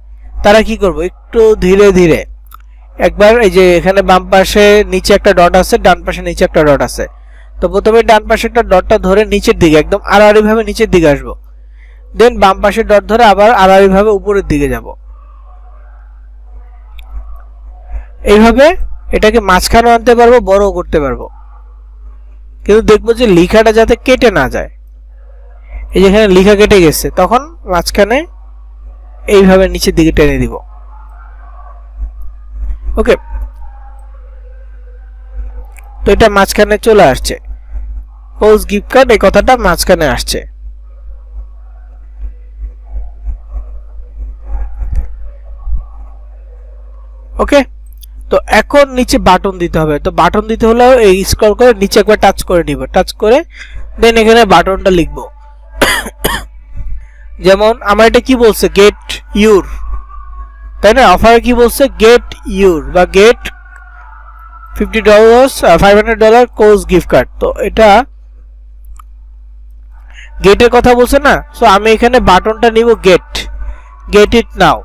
তারা কি করব, একটু ধীরে ধীরে একবার এই যে এখানে বাম পাশে নিচে একটা ডট আছে, ডান পাশে নিচে একটা ডট আছে, তো প্রথমে ডান পাশেরটা ডটটা ধরে নিচের দিকে একদম আড়াআড়ি ভাবে নিচের দিকে আসবো, দেন বাম পাশের ডট ধরে আবার আড়াআড়ি ভাবে উপরের দিকে যাব। এইভাবে এটাকে মাঝখানে আনতে পারবো, বড় করতে পারবো, কিন্তু দেখবো যে লেখাটা যাতে কেটে না যায়। এই যেখানে লেখা কেটে গেছে তখন মাঝখানে এইভাবে নিচের দিকে টেনে দিব। ওকে, তো এটা মাঝখানে চলে আসছে, কোজ গিফট কার্ড এই কথাটা মাঝখানে আসছে। ওকে, তো এখন নিচে বাটন দিতে হবে। তো বাটন দিতে হলে এই স্ক্রল করে নিচে একবার টাচ করে নিব, টাচ করে দেন এখানে বাটনটা লিখব। যেমন আমার এটা কি বলছে, গেট ইউর, তাই না? অফারে কি বলছে, গেট ইউর বা গেট $50 $500 কোজ গিফট কার্ড। তো এটা গেটের কথা বলছে না, সো আমি এখানে বাটনটা নিব গেট, গেট ইট নাও।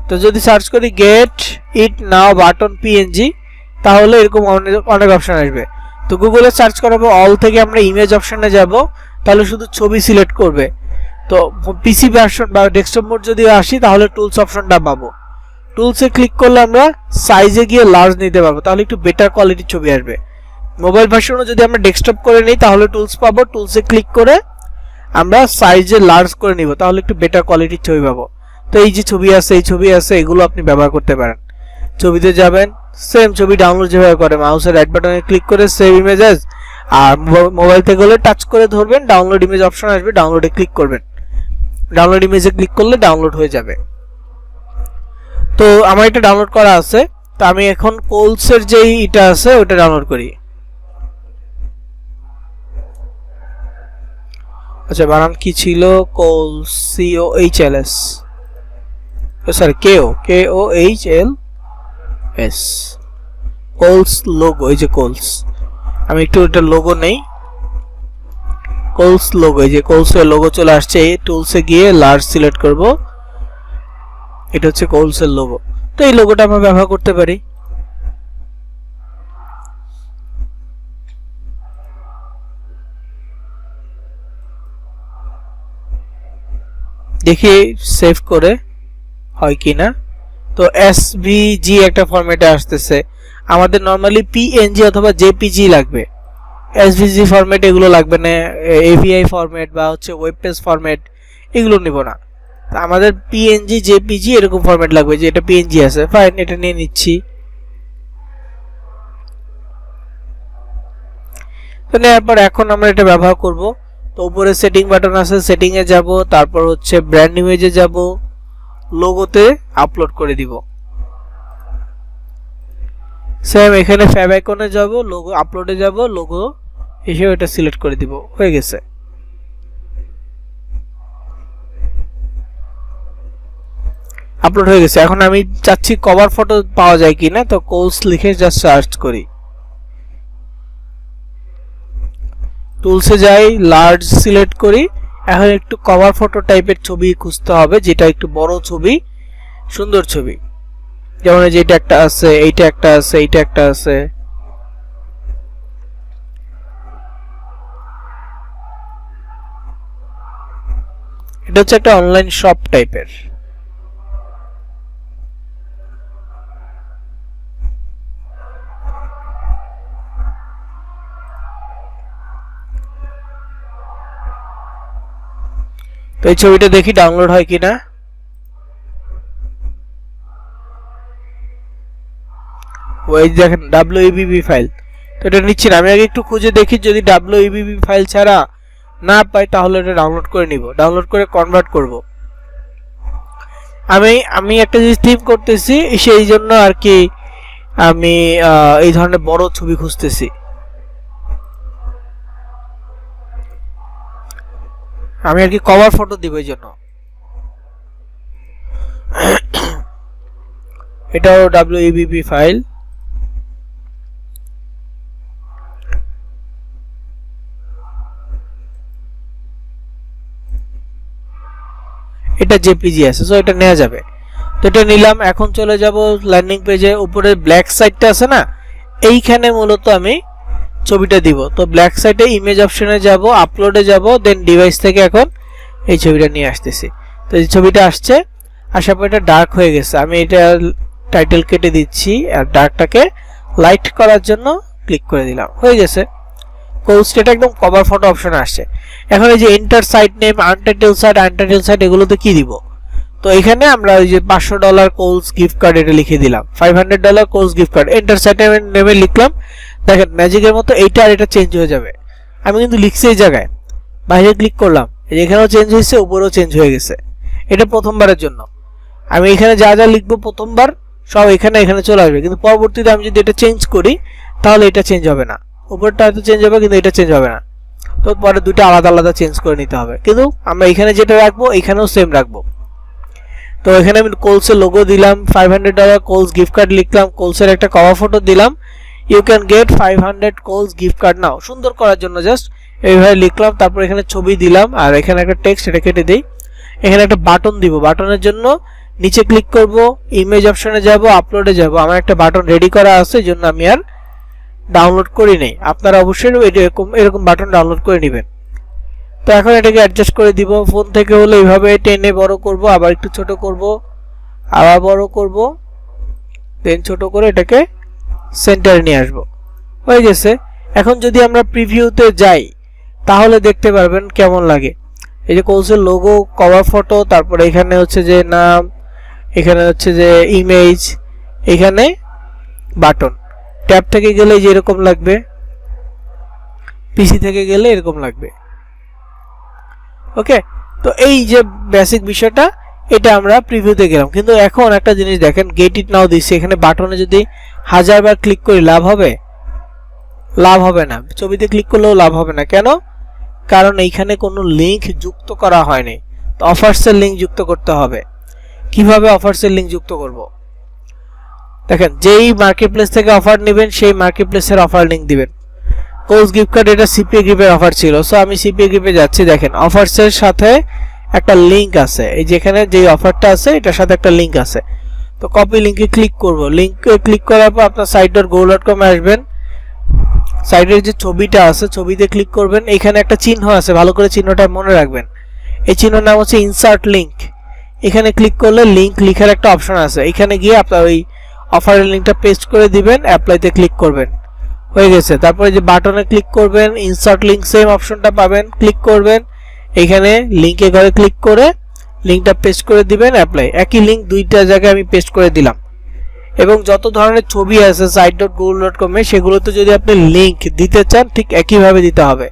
তো যদি সার্চ করি gate it now button PNG, তাহলে এরকম অনেক অপশন আসবে। তো গুগলে সার্চ করাবো অল থেকে আমরা ইমেজ অপশনে যাব, তাহলে শুধু ছবি সিলেক্ট করবে। তো পিসি ভার্সন বা ডেস্কটপ মোড যদি আসি তাহলে টুলস অপশনটা পাবো, টুলসে ক্লিক করলে আমরা সাইজে গিয়ে লার্জ নিতে পারবো, তাহলে একটু বেটার কোয়ালিটির ছবি আসবে। মোবাইল ভার্সনও যদি আমরা ডেস্কটপ করে নিই তাহলে টুলস পাবো, টুলসে ক্লিক করে আমরা সাইজে লার্জ করে নিব, তাহলে একটু বেটার কোয়ালিটির ছবি পাবো। তো এই যে ছবি আছে, এই ছবি আছে, এগুলো আপনি ব্যবহার করতে পারেন। ছবিতে যাবেন, সেম ছবি ডাউনলোড যেভাবে করে মাউসের রাইট বাটনে ক্লিক করে সেভ ইমেজেস, আর মোবাইল থেকে হলে টাচ করে ধরবেন, ডাউনলোড ইমেজ অপশন আসবে, ডাউনলোডে ক্লিক করবেন। ডাউনলোড ইমেজে ক্লিক করলে ডাউনলোড হয়ে যাবে। তো আমার এটা ডাউনলোড করা আছে, তো আমি এখন কোলসের যেই এটা আছে ওটা ডাউনলোড করি। আচ্ছা, বানান কি ছিল? কোলস, COHLS, সরি KOHLS, কোলস লোগো। এই যে কোলস, আমি একটু এটা লোগো নেই, কোলস লোগো। এই যে কোলসের লোগো চলে আসছে। টুলসে গিয়ে লার্জ সিলেক্ট করব, এটা হচ্ছে কোলসের লোগো। তো এই লোগোটা আমরা ব্যবহার করতে পারি। দেখি সেভ করে হয় কিনা। তো SVG একটা ফরম্যাটে আসতেছে, আমাদের নরমালি PNG অথবা JPG লাগবে। SVG ফরম্যাট এগুলো লাগবে না, AVI ফরম্যাট বা হচ্ছে ওয়েব পেজ ফরম্যাট এগুলো নিব না। আমাদের PNG JPG এরকম ফরম্যাট লাগবে, যে এটা PNG আছে, ফাইন, এটা নিয়ে নিচ্ছি। তো নেওয়ার পর এখন আমরা এটা ব্যবহার করব। তো উপরে সেটিং বাটন আছে, সেটিং এ যাব, তারপর হচ্ছে ব্র্যান্ড ইমেজে যাব, লোগোতে আপলোড করে দিব। সেম এখানে ফ্যাব আইকনে যাব, লোগো আপলোডে যাব, লোগো এসে এটা সিলেক্ট করে দিব, হয়ে গেছে। আপলোড হয়ে গেছে। এখন আমি চাচ্ছি কভার ফটো পাওয়া যায় কিনা, তো কোলস লিখে জাস্ট সার্চ করি, টুলসে যাই, লার্জ সিলেক্ট করি। এখন একটু কভার ফটো টাইপের ছবি খুঁজতে হবে, যেটা একটু বড় ছবি, সুন্দর ছবি, যেমন যেটা একটা আছে, এইটা একটা আছে, এইটা একটা আছে। এটা হচ্ছে একটা অনলাইন শপ টাইপের। তো এই ছবিটা দেখি ডাউনলোড হয় কিনা। ওই দেখেন WEBB ফাইল, তো এটা নিচ্ছি না, আমি আগে একটু খুঁজে দেখি, যদি WEBB ফাইল ছাড়া না পাই তাহলে এটা ডাউনলোড করে নিব, ডাউনলোড করে কনভার্ট করব। আমি একটা জিনিস থিম করতেছি, সেই জন্য আর কি আমি এই ধরনের বড় ছবি খুঁজতেছি। আমি আর কি কভার ফটো দিব এই জন্য। এটাও WEBB ফাইল, এটা JPG আছে, সো এটা নেওয়া যাবে। তো এটা নিলাম। এখন চলে যাব ল্যান্ডিং পেজে, উপরে ব্ল্যাক সাইডটা আছে না, এইখানে মূলত আমি ছবিটা দিব। তো ব্ল্যাক সাইডে ইমেজ অপশনে যাব, আপলোডে যাব, দেন ডিভাইস থেকে এখন এই ছবিটা নিয়ে আসতেছি। তো এই ছবিটা আসছে, আসার পর এটা ডার্ক হয়ে গেছে। আমি এটা টাইটেল কেটে দিচ্ছি, আর ডার্কটাকে লাইট করার জন্য ক্লিক করে দিলাম, হয়ে গেছে। কোলসটা একদম কভার ফটো অপশনে আসছে। এখন এই যে enter site name, untitled site, এগুলোতে কি দিব? তো এখানে আমরা ওই যে $500 কোলস গিফট কার্ড এটা লিখে দিলাম, $500 Coles gift card. Enter site নেমে লিখলাম, দেখেন ম্যাজিকের মতো এইটা আর এটা চেঞ্জ হয়ে যাবে। আমি কিন্তু লিখছি এই জায়গায়, বাইরে ক্লিক করলাম, এখানেও চেঞ্জ হয়েছে, উপরেও চেঞ্জ হয়ে গেছে। এটা প্রথমবারের জন্য। আমি এখানে যা যা লিখবো প্রথমবার সব এখানে চলে আসবে, কিন্তু পরবর্তীতে আমি যদি এটা চেঞ্জ করি তাহলে এটা চেঞ্জ হবে না। উপরটা হয়তো চেঞ্জ হবে, কিন্তু এটা চেঞ্জ হবে না। তো পরে দুটো আলাদা আলাদা চেঞ্জ করে নিতে হবে, কিন্তু আমরা এখানে যেটা রাখবো এখানেও সেম রাখবো। তো এখানে আমি কোলসের লোগো দিলাম, $500 কোলস গিফট কার্ড লিখলাম, কোলসের একটা কভার ফটো দিলাম, you can get 500 Coles gift card now, সুন্দর করার জন্য জাস্ট এইভাবে লিখলাম। তারপর এখানে ছবি দিলাম, আর এখানে একটা টেক্সট, এটা কেটে দিই। এখানে একটা বাটন দিব, বাটনের জন্য নিচে ক্লিক করব, ইমেজ অপশনে যাব, আপলোডে যাব। আমার একটা বাটন রেডি করা আছে, এই জন্য আমি আর ডাউনলোড করি নাই। আপনারা অবশ্যই এরকম বাটন ডাউনলোড করে নেবেন। তো এখন এটাকে অ্যাডজাস্ট করে দিব। ফোন থেকে হলে এইভাবে টেনে বড় করব, আবার একটু ছোট করব, আবার বড় করব, দেন ছোট করে এটাকে সেন্টারে নিয়ে আসবো, হয়ে গেছে। এখন যদি আমরা প্রিভিউতে যাই তাহলে দেখতে পারবেন কেমন লাগে। এই যে কোর্সের লোগো, কভার ফটো, তারপরে এখানে হচ্ছে যে নাম, এখানে হচ্ছে যে ইমেজ, এখানে বাটন। ট্যাব থেকে গেলে যে এরকম লাগবে, পিসি থেকে গেলে এরকম লাগবে। ওকে, তো এই যে বেসিক বিষয়টা, এটা আমরা প্রিভিউতে গেলাম। কিন্তু এখন একটা জিনিস দেখেন, গেট ইট নাও দিচ্ছি, এখানে বাটনে যদি 1000 বার ক্লিক করি লাভ হবে? লাভ হবে না। ছবিতে ক্লিক করলেও লাভ হবে না। কেন? কারণ এইখানে কোনো লিংক যুক্ত করা হয়নি। তো অফার্সের লিংক যুক্ত করতে হবে। কিভাবে অফার্সের লিংক যুক্ত করব? দেখেন, যেই মার্কেটপ্লেস থেকে অফার নেবেন সেই মার্কেটপ্লেসের অফার লিংক দিবেন। কোর্স গিফট কার্ড, এটা সিপিএ গ্রিপের অফার ছিল, সো আমি সিপিএ গ্রিপে যাচ্ছি। দেখেন অফার্সের সাথে একটা লিংক আছে, এই যেখানে যে অফারটা আছে এটার সাথে একটা লিংক আছে। তো কপি লিংকে ক্লিক করব। লিংকে ক্লিক করার পর আপনার site.go.com এ আসবেন। সাইডের যে ছবিটা আছে, ছবিতে ক্লিক করবেন। এখানে একটা চিহ্ন আছে, ভালো করে চিহ্নটা মনে রাখবেন। এই চিহ্নের নাম হচ্ছে ইনসার্ট লিংক। এখানে ক্লিক করলে লিংক লিখার একটা অপশন আছে, এখানে গিয়ে আপনার ওই অফারের লিংকটা পেস্ট করে দিবেন, অ্যাপ্লাইতে ক্লিক করবেন, হয়ে গেছে। তারপরে যে বাটনে ক্লিক করবেন, ইনসার্ট লিংক, সেম অপশনটা পাবেন, ক্লিক করবেন। এখানে লিংকে ঘরে ক্লিক করে লিংকটা পেস্ট করে দিবেন, অ্যাপ্লাই। একই লিংক দুইটা জায়গায় আমি পেস্ট করে দিলাম। এবং যত ধরনের ছবি আছে site.google.com এ, সেগুলোতে যদি আপনি লিংক দিতে চান ঠিক একইভাবে দিতে হবে।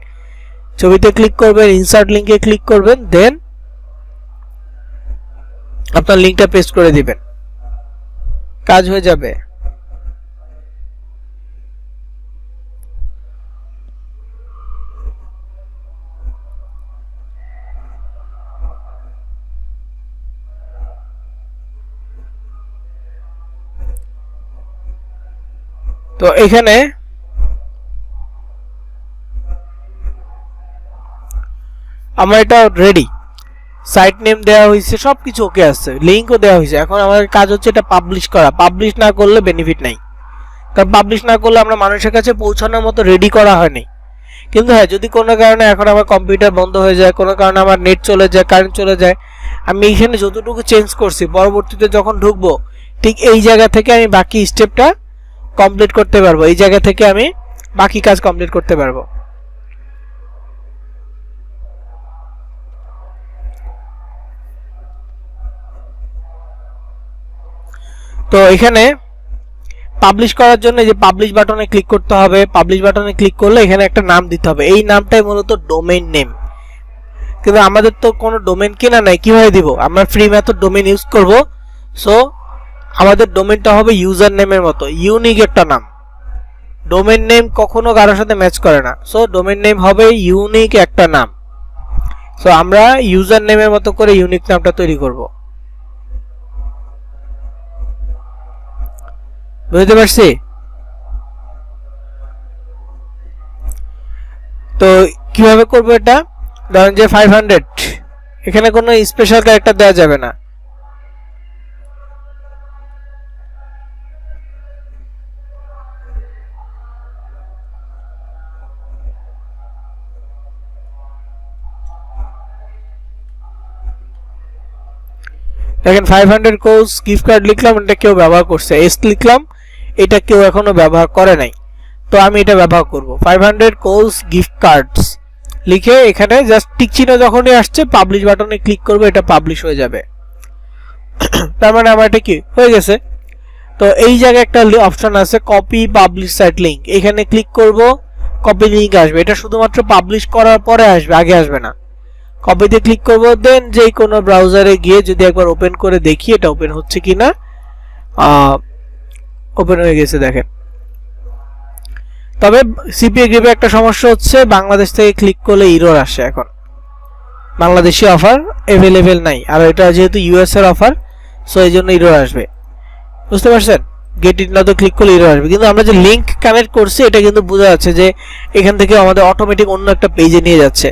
ছবিতে ক্লিক করবেন, ইনসার্ট লিংকে ক্লিক করবেন, দেন আপনার লিংকটা পেস্ট করে দিবেন, কাজ হয়ে যাবে। তো এখানে আমার এটা রেডি, সাইট নেম দেওয়া হয়েছে, সবকিছু ওকে আছে, লিংকও দেওয়া হয়েছে। এখন আমাদের কাজ হচ্ছে এটা পাবলিশ করা। পাবলিশ না করলে বেনিফিট নাই, কারণ পাবলিশ না করলে আমরা মানুষের কাছে পৌঁছানোর মতো রেডি করা হয়নি। কিন্তু হ্যাঁ, যদি কোনো কারণে এখন আমার কম্পিউটার বন্ধ হয়ে যায়, কোনো কারণে আমার নেট চলে যায়, কারেন্ট চলে যায়, আমি এখানে যতটুকু চেঞ্জ করছি পরবর্তীতে যখন ঢুকবো ঠিক এই জায়গা থেকে আমি বাকি স্টেপটা কমপ্লিট করতে পারবো। এই জায়গা থেকে আমি বাকি কাজ কমপ্লিট করতে পারবো। তো এখানে পাবলিশ করার জন্য যে পাবলিশ বাটনে ক্লিক করতে হবে। পাবলিশ বাটনে ক্লিক করলে এখানে একটা নাম দিতে হবে। এই নামটাই মূলত ডোমেইন নেম, কিন্তু আমাদের তো কোনো ডোমেইন কেনা নাই, কিভাবে দিব? আমরা ফ্রি মেথড ডোমেইন ইউজ করব। সো আমাদের ডোমেইনটা হবে ইউজার নেমের মতো ইউনিক একটা নাম। ডোমেইন নেম কখনো কারোর সাথে ম্যাচ করে না, সো ডোমেইন নেম হবে ইউনিক একটা নাম। সো আমরা ইউজার নেমের মতো করে ইউনিক নামটা তৈরি করব। বুঝতে পারছি? তো কিভাবে করব এটা? ধরেন যে 500, এখানে কোনো স্পেশাল ক্যারেক্টার দেওয়া যাবে না। দেখেন 500 কোর্স গিফট কার্ড লিখলাম, এটা কেউ ব্যবহার করছে। এস লিখলাম, এটা কেউ এখনো ব্যবহার করে নাই, তো আমি এটা ব্যবহার করব। 500 কোর্স গিফট কার্ডস লিখে এখানে জাস্ট টিক চিহ্ন যখনই আসছে পাবলিশ বাটনে ক্লিক করব, এটা পাবলিশ হয়ে যাবে। তার মানে আমার এটা কি হয়ে গেছে। তো এই জায়গায় একটা অপশন আছে কপি পাবলিশ সাইট লিংক, এখানে ক্লিক করব, কপি লিংক আসবে। এটা শুধুমাত্র পাবলিশ করার পরে আসবে, আগে আসবে না। কপিতে ক্লিক করব, দেন যে কোনো ব্রাউজারে গিয়ে যদি একবার ওপেন করে দেখি এটা ওপেন হচ্ছে কিনা। ওপেন হয়ে গেছে দেখেন। তবে সিপিএ গ্রিপে একটা সমস্যা হচ্ছে, বাংলাদেশ থেকে ক্লিক করলে এরর আসে। এখন বাংলাদেশি অফার अवेलेबल নাই, আর এটা যেহেতু ইউএস এর অফার, সো এই জন্য এরর আসবে। বুঝতে পারছেন? গেট ইট নাও তো ক্লিক করলে এরর আসবে, কিন্তু আমরা যে লিংক কানেক্ট করছি এটা কিন্তু বোঝা যাচ্ছে যে এখান থেকে আমাদের অটোমেটিক অন্য একটা পেজে নিয়ে যাচ্ছে।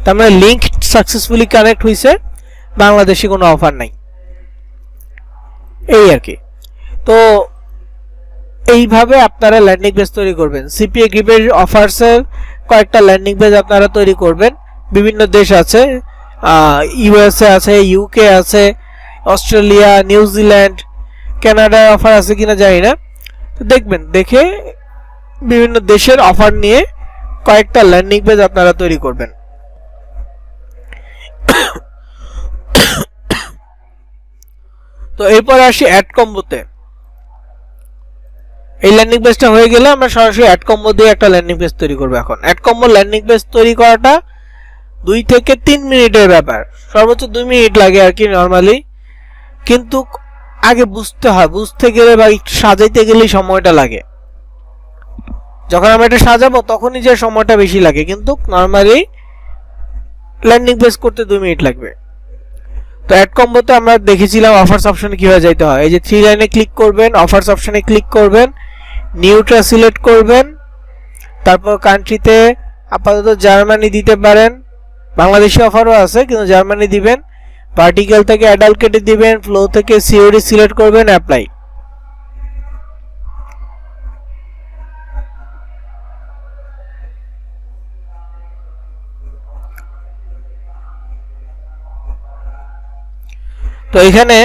তার মানে লিংক সাকসেসফুলি কানেক্ট হয়েছে, বাংলাদেশি কোনো অফার নাই, এই আর কি। তো এইভাবে আপনারা ল্যান্ডিং পেজ তৈরি করবেন। সিপিএ গ্রিপের অফার্সের কয়েকটা ল্যান্ডিং পেজ আপনারা তৈরি করবেন। বিভিন্ন দেশ আছে, ইউএসএ আছে, ইউকে আছে, অস্ট্রেলিয়া, নিউজিল্যান্ড, কানাডার অফার আছে কিনা জানি না, তো দেখবেন, দেখে বিভিন্ন দেশের অফার নিয়ে কয়েকটা ল্যান্ডিং পেজ আপনারা তৈরি করবেন। তো এরপর আসি অ্যাড কম্বোতে। এই ল্যান্ডিং পেজটা হয়ে গেলে আমরা সরাসরি অ্যাড কম্বো দিয়ে একটা ল্যান্ডিং পেজ তৈরি করব। এখন অ্যাড কম্বো ল্যান্ডিং পেজ তৈরি করাটা 2 থেকে 3 মিনিটের ব্যাপার, সর্বোচ্চ 2 মিনিট লাগে আর কি নরমালি, কিন্তু আগে বুঝতে হয়, বুঝতে গেলে বা একটু সাজাইতে গেলেই সময়টা লাগে। যখন আমরা এটা সাজাবো তখনই যে সময়টা বেশি লাগে, কিন্তু নরমালি ল্যান্ডিং পেজ করতে 2 মিনিট লাগবে। তো অ্যাড কম্বোতে আমরা দেখেছিলাম অফারস অপশনে কিভাবে যাইতে হয়। এই যে 3 লাইনে ক্লিক করবেন, অফারস অপশনে ক্লিক করবেন, নিউটা সিলেক্ট করবেন, তারপর কান্ট্রিতে আপাতত জার্মানি দিতে পারেন, বাংলাদেশি অফারও আছে কিন্তু জার্মানি দিবেন। পার্টিকেল থেকে অ্যাডাল্ট কেটে দিবেন, ফ্লো থেকে সিওডি সিলেক্ট করবেন, অ্যাপ্লাই। তো এখানে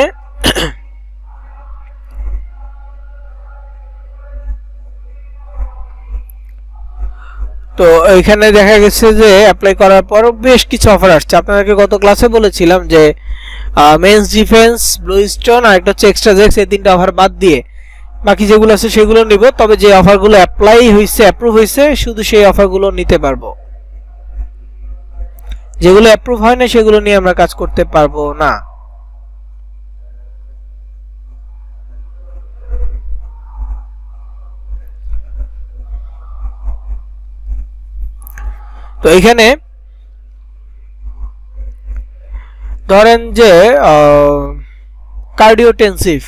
তো এখানে দেখা গেছে যে অ্যাপ্লাই করার পর বেশ কিছু অফার আসছে। আপনাদেরকে গত ক্লাসে বলেছিলাম যে মেন্স ডিফেন্স, ব্লু স্টোন আর একটা হচ্ছে এক্সট্রা জেক্স, এই 3টা অফার বাদ দিয়ে বাকি যেগুলো আছে সেগুলো নিব। তবে যে অফারগুলো অ্যাপ্লাই হয়েছে, অ্যাপ্রুভ হয়েছে, শুধু সেই অফারগুলো নিতে পারবো। যেগুলো অ্যাপ্রুভ হয় না সেগুলো নিয়ে আমরা কাজ করতে পারবো না। তো এখানে ধরেন যে কার্ডিওটেনসিভ,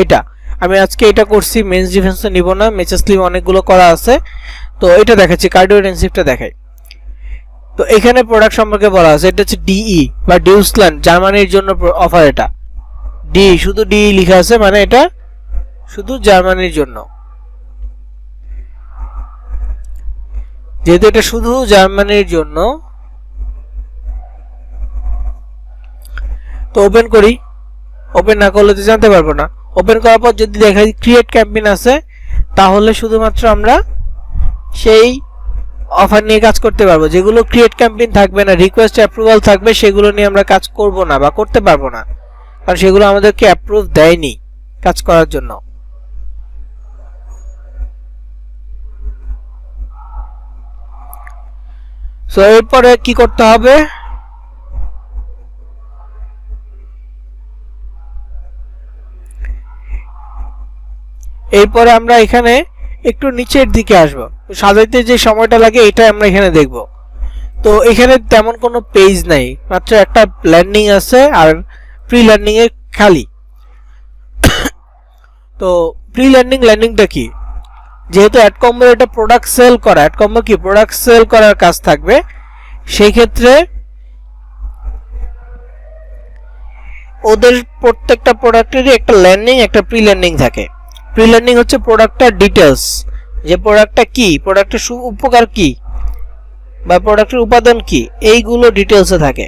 এটা আমি আজকে এটা করছি, মেন্স ডিফেন্স নিব না, মেচেস স্লিম অনেকগুলো করা আছে, তো এটা দেখাচ্ছি, কার্ডিওটেনসিভটা দেখাই। তো এখানে প্রোডাক্ট সম্পর্কে বলা আছে, এটা হচ্ছে ডিই বা ডিউসল্যান্ড, জার্মানির জন্য অফার। এটা ডি, শুধু ডি লেখা আছে, মানে এটা শুধু জার্মানির জন্য। যেহেতু এটা শুধু জার্মানির জন্য, তো ওপেন করি। ওপেন না করলে তো জানতে পারবো না। ওপেন করার পর যদি দেখা যায় ক্রিয়েট ক্যাম্পেইন আছে, তাহলে শুধুমাত্র আমরা সেই অফার নিয়ে কাজ করতে পারবো। যেগুলো ক্রিয়েট ক্যাম্পেইন থাকবে না, রিকোয়েস্ট অ্যাপ্রুভাল থাকবে, সেগুলো নিয়ে আমরা কাজ করব না বা করতে পারবো না, কারণ সেগুলো আমাদেরকে অ্যাপ্রুভ দেয়নি কাজ করার জন্য। সো এরপরে কি করতে হবে, এরপরে আমরা এখানে একটু নিচের দিকে আসবো, সাজাইতে যে সময়টা লাগে এটা আমরা এখানে দেখব। তো এখানে তেমন কোনো পেজ নাই, মাত্র একটা ল্যান্ডিং আছে আর প্রি ল্যান্ডিং এ খালি। তো প্রি ল্যান্ডিংটা কি, যেহেতু অ্যাড কম্বো এটা প্রোডাক্ট সেল করা, অ্যাড কম্বো কি প্রোডাক্ট সেল করার কাজ থাকবে, সেই ক্ষেত্রে ওদের প্রত্যেকটা প্রোডাক্টেরই একটা ল্যান্ডিং, একটা প্রি ল্যান্ডিং থাকে। প্রি ল্যান্ডিং হচ্ছে প্রোডাক্টটার ডিটেলস, যে প্রোডাক্টটা কি, প্রোডাক্টের উপকার কি বা প্রোডাক্টের উপাদান কি, এইগুলো ডিটেলসে থাকে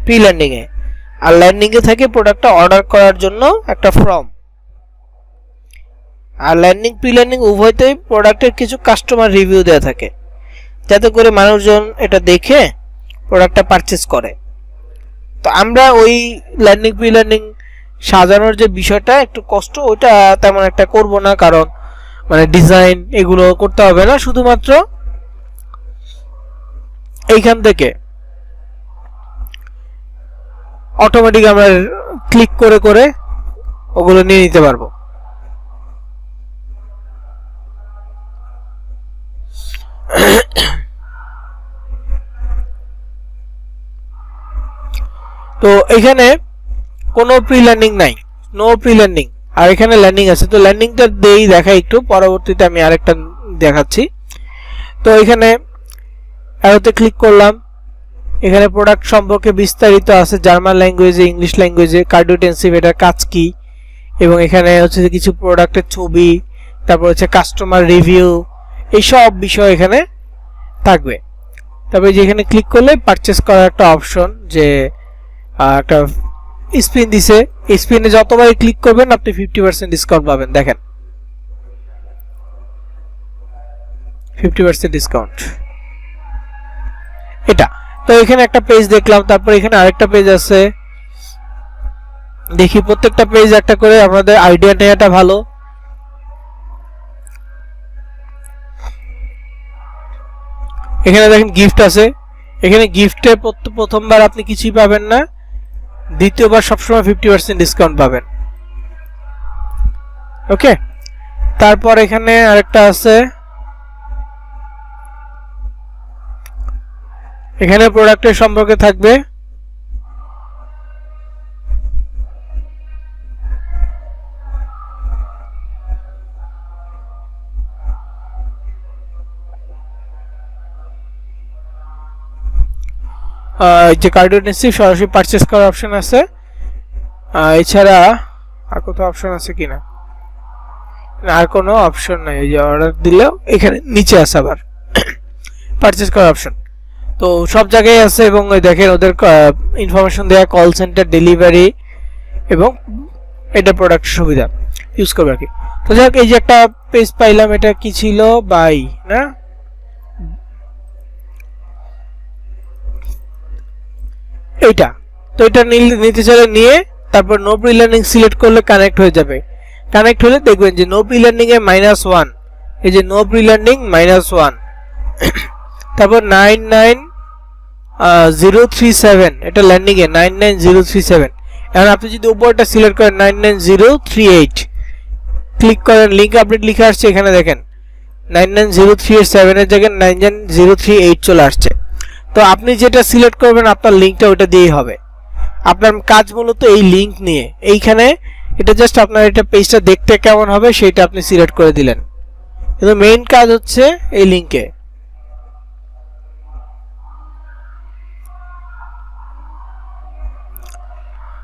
প্রি ল্যান্ডিং এ। আর ল্যান্ডিং এ থাকে প্রোডাক্টটা অর্ডার করার জন্য একটা ফর্ম। আর ল্যান্ডিং প্রি ল্যান্ডিং উভয়তেই প্রোডাক্টের কিছু কাস্টমার রিভিউ দেওয়া থাকে, যাতে করে মানুষজন এটা দেখে প্রোডাক্টটা পারচেজ করে। তো আমরা ওই ল্যান্ডিং প্রি ল্যান্ডিং সাজানোর যে বিষয়টা একটু কষ্ট, ওইটা তেমন একটা করব না, কারণ মানে ডিজাইন এগুলো করতে হবে না, শুধুমাত্র এইখান থেকে অটোমেটিক আমরা ক্লিক করে করে ওগুলো নিয়ে নিতে পারবো। তো এখানে কোনো প্রি ল্যান্ডিং নাই, নো প্রি ল্যান্ডিং, আর এখানে ল্যান্ডিং আছে। তো ল্যান্ডিংটা দেই দেখা একটু, পরবর্তীতে আমি আরেকটা দেখাচ্ছি। তো এখানে অ্যারোতে ক্লিক করলাম, এখানে প্রোডাক্ট সম্পর্কে বিস্তারিত আছে জার্মান ল্যাঙ্গুয়েজে, ইংলিশ ল্যাঙ্গুয়েজে, কার্ডিওটেনসিভ এটার কাজ কি, এবং এখানে হচ্ছে কিছু প্রোডাক্টের ছবি, তারপর হচ্ছে কাস্টমার রিভিউ, এই সব বিষয় এখানে থাকবে। তবে যেখানে ক্লিক করলে পারচেস করার একটা অপশন, যে একটা স্পিন দিছে, স্পিনে যতবারই ক্লিক করবেন আপনি 50% ডিসকাউন্ট পাবেন। দেখেন 50% ডিসকাউন্ট এটা। তো এখানে একটা পেজ দেখলাম, তারপর এখানে আরেকটা পেজ আছে। দেখি প্রত্যেকটা পেজ একটা করে আমাদের আইডিয়া নেওয়াটা ভালো। এখানে দেখেন গিফট আছে, এখানে গিফটে প্রথমবার আপনি কিছুই পাবেন না, দ্বিতীয়বার সবসময় 50% ডিসকাউন্ট পাবেন। ওকে, তারপর এখানে আরেকটা আছে, এখানে প্রোডাক্টের সম্পর্কে থাকবে। যে কার্ডের নিচ্ছি সরাসরি পারচেস করার অপশন আছে। এছাড়া আর কোথাও অপশন আছে কিনা, আর কোনো অপশন নাই। এই যে অর্ডার দিলেও এখানে নিচে আছে আবার পারচেস করার অপশন। তো সব জায়গায় আছে এবং দেখেন ওদের ইনফরমেশন দেয়া, কল সেন্টার, ডেলিভারি এবং এটা প্রোডাক্ট সুবিধা ইউজ করবে আর কি। তো যাই হোক, এই যে একটা পেজ পাইলাম, এটা কি ছিল, বাই না, এইটা। তো এটা নিতে চাইলে নিয়ে তারপর নো প্রি লার্নিং সিলেক্ট করলে কানেক্ট হয়ে যাবে। কানেক্ট হলে দেখবেন যে নো প্রি লার্নিং এ -1, এই যে নো প্রি লার্নিং -1, তারপর 99037 এটা লার্নিং এ 99037। এখন আপনি যদি উপরটা সিলেক্ট করেন 99038 ক্লিক করেন, লিংক আপডেট লিখে আসছে, এখানে দেখেন 99037 এর জায়গায় 99038 চলে আসছে। তো আপনি যেটা সিলেক্ট করবেন আপনার লিংকটা ওটা দিয়েই হবে। আপনার কাজ মূলত এই লিংক নিয়ে, এইখানে এটা জাস্ট আপনার এটা পেজটা দেখতে কেমন হবে সেটা আপনি সিলেক্ট করে দিলেন, কিন্তু মেইন কাজ হচ্ছে এই লিংকে।